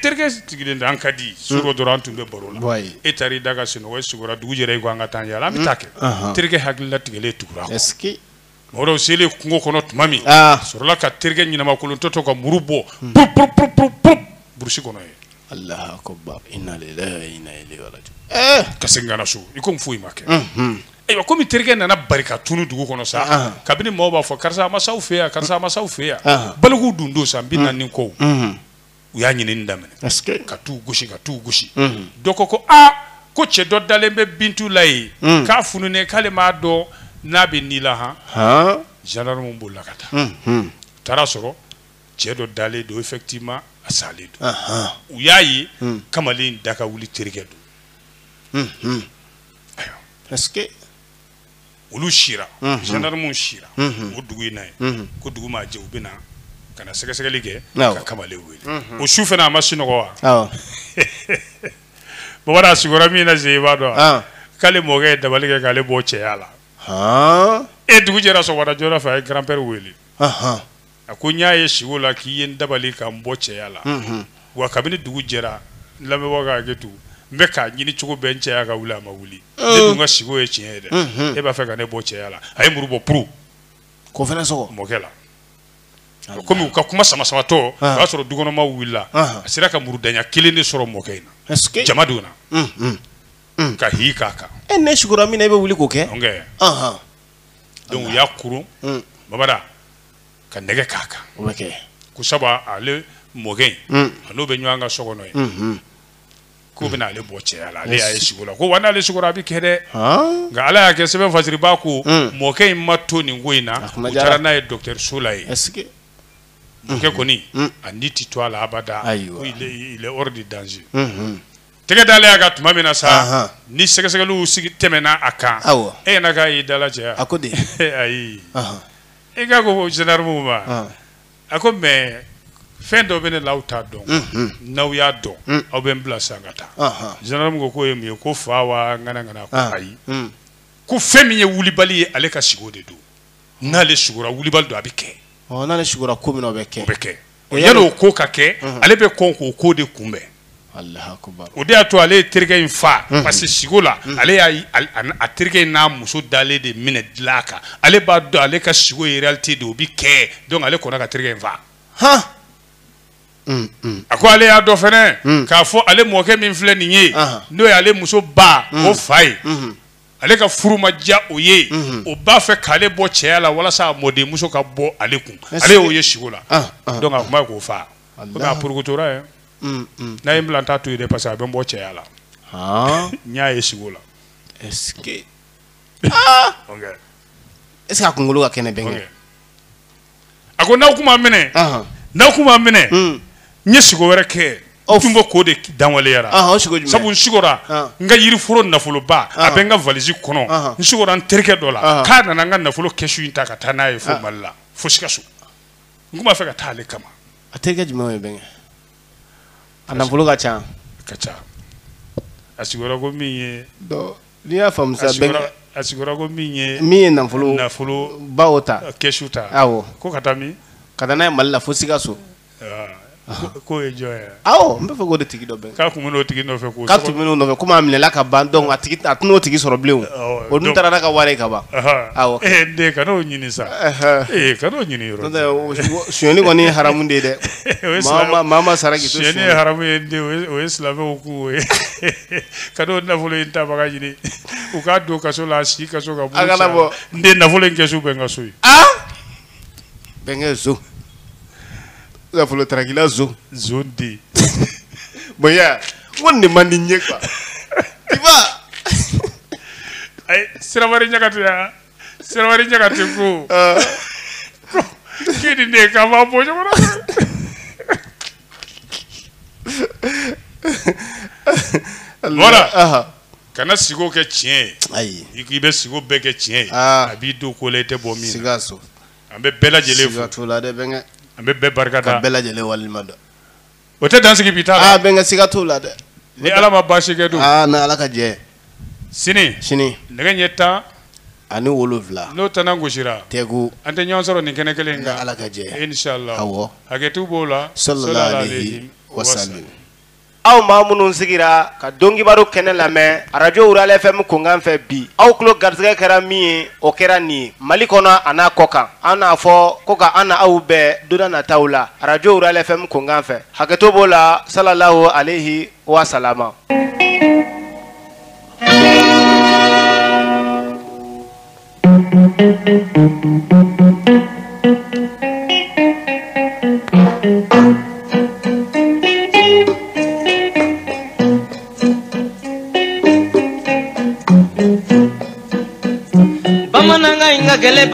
terikɛ sigilen tɛ an ka di suro dɔrɔn an tun bɛ baro la e taara i da ka sunɔgɔ e sigura dugu jɛra i ko an ka taa yala an bɛ taa kɛ terikɛ hakili latigɛlen tugura kɔ Mɔgɔw selen kungo kɔnɔ tuma min sɔrɔla ka terikɛ ɲinamakolon tɔ ka muru bɔ burusi kɔnɔ ye Allahu akbar inna lillahi wa inna ilaihi raji'un ka segin ka na so i komi foyi ma kɛ ayiwa komi terikɛ nana barika tunu dugu kɔnɔ sa kabini maaw b'a fɔ karisa masaw fɛ yan karisa masaw fɛ yan balikuw dun don sa n bɛ na ni ko u y'a ɲinini daminɛ ka t'u gosi ka t'u gosi dɔ ko ko cɛ dɔ dalen bɛ Bintu la yen k'a fununen k'ale m'a dɔn n'a bɛ ni la gendarme bolila ka taa taara sɔrɔ cɛ dɔ dalen don effectivement a salen don u y'a ye kamalen da ka wuli terikɛ don ayiwa olu sira gendarme sira o dugu in na ye ko dugu maa jɛ u bɛ na ka na sɛgɛsɛgɛli kɛ ka kamalen wele o su fana a ma sunɔgɔ wa Bamada sigura min na se i b'a dɔn k'ale mɔkɛ ye dabali kɛ k'ale bɔ cɛya la dugu jɛra sɔgɔmada joona fɛ a ye grand père wele a ko n y'a ye sigo la k'i ye n dabali ka n bɔ cɛya la wa kabini dugu jɛra n lamɛnbagaw ka hakɛ to n bɛ k'a ɲini cogo bɛɛ n cɛya ka wuli a ma wuli ne dun ka sigo ye tiɲɛ ye dɛ e b'a fɛ ka ne bɔ cɛya la a ye muru bɔ puru ko fana sɔgɔ mɔkɛ la komi ka kuma sama sama to ba sɔrɔ dukɔnɔma wulila a sera ka murudanya kelen de sɔrɔ mɔkɛ in na jama dun na ka hi k'a kan ne sugura min na i bɛ wuli k'o kɛ donc u y'a kurun babada ka nɛgɛ k'a kan o bɛ kɛ ko sabu ale mɔkɛ in a n'o bɛ ɲɔgɔn ka so kɔnɔ ye k'o bɛna ale bɔ cɛya la ale y'a ye sugu la ko wa n'ale sugura a bɛ kɛ dɛ nka ala y'a kɛ sɛbɛn fasiriba ko mɔkɛ in ma to nin ko in na u taara n'a ye docteur so la ye mɔkɛ kɔni a ni tɛ to a la abada ko il est hors de danger tɛgɛ dalen y'a ka tuma min na sa ni sɛgɛsɛgɛliw sigi tɛmɛna a kan e ɲɛna k'a y'i dala cɛya a ko de ayi e k'a ko gendarmew ma a ko mais fɛn dɔ bɛ ne la aw t'a dɔn n'aw y'a dɔn aw bɛ n bila sisan ka taa gendarme ko k'o ye mun ye ko fa wa ŋana ko ayi ko fɛn min ye wulibali ye ale ka sigi o de don n'ale sigura wulibali don a bɛ kɛ n'ale sigura ko min o bɛ kɛ o bɛ kɛ yan'o ko ka kɛ ale bɛ kɔn k'o ko de kunbɛn o de y'a to ale ye terikɛ in fa parce que sigo la ale y'a a terikɛ in n'a muso dalen de minɛ dilan kan ale b'a dɔn ale ka sigo ye réalité de o bɛ kɛ donc ale kɔnna ka terikɛ in fa a ko ale y'a dɔn fɛnɛ k'a fɔ ale mɔkɛ min filɛ nin ye n'o ye ale muso ba o fa ye ale ka furu ma diya o ye o b'a fɛ k'ale bɔ cɛya la walasa a mɔden muso ka bɔ ale kun ale y'o ye sigo la donc a kuma ye k'o fa mais a purukutora ye n'a ye n bila n t'a to yen dɛ parce que a bɛ n bɔ cɛya la n y'a ye sigo la est-ce que est-ce que a kunkolo ka kɛnɛ bɛnkɛ a ko n'aw kun m'a minɛ n ye sigo wɛrɛ kɛ n tun bɔ k'o de danwaleyara sabu n sigora n ka yiriforo nafoloba a bɛ n ka valise kɔnɔ n sigora n terikɛ dɔ la k'a nana n ka nafolo kɛsu in ta ka taa n'a ye fo Mali la fo Sikaso n kun b'a fɛ ka taa ale kama a terikɛ jumɛn ye bɛnkɛ a nafolo ka ca a sigora ko min ye n'i y'a faamu sa bɛnkɛ a sigora ko min ye nafolo baw ta kɛsu ta ko ka taa min ka taa n'a ye Mali la fo Sikaso ko ye jɔn ye n bɛ fɛ k'o de tigi dɔ bɛnkɛ k'a kun bɛ n'o tigi nɔfɛ k'a tun bɛ n'o nɔfɛ komi a minɛla ka ban donc a tɛn'o tigi sɔrɔ bilen o dun taara n'a ka wari ye ka ban den ka n'o ɲini sa ka n'o ɲini yɔrɔ sonyɛli kɔni ye haramu de ye dɛ maa ma sara k'i to sonyɛli ye haramu ye den o ye silamɛw k'u ye ka n'o nafolo in tabaga ɲini u k'a don kaso la a si kaso ka bɔ n den nafolo in kɛsu bɛ n ka so ye bɛnkɛ zo nafolo tarakila zo de bon ya ko nin man di n ye quoi tu vois Sirawari ɲagati ko k'i ni ne k'a b'a bɔ ɲɔgɔn na voilà kana sigo kɛ tiɲɛ ye i bɛ sigo bɛɛ kɛ tiɲɛ ye a b'i don ko la i tɛ bɔ min na an bɛ bɛɛ lajɛlen fo an bɛ bɛɛ barika da ka bɛɛ lajɛlen walima dɔn o tɛ dansigi bi t'a la bɛnkɛ siga t'o la dɛ ni ala ma baasi kɛ don ni ala ka jɛ sini nɛgɛ ɲɛ 10 ani 7 n'o tana gosira tɛgu an tɛ ɲɔgɔn sɔrɔ nin kɛnɛ kelen kan ala ka jɛ inshallah awɔ hakɛtu b'o la sallallahu alaihi wasallam aw maa minnu sigira ka dɔnkibaro kɛnɛ lamɛn radio Ural FM kunkan fɛ bi aw tulo garisɛgɛ kɛra min ye o kɛra nin ye Mali kɔnɔ a n'a kɔ kan an n'a fɔ ko ka an na aw bɛɛ don na nataw la radio Ural FM kunkan fɛ hakɛto b'o la sallallahu alaihi wasallam Bamananga inga gele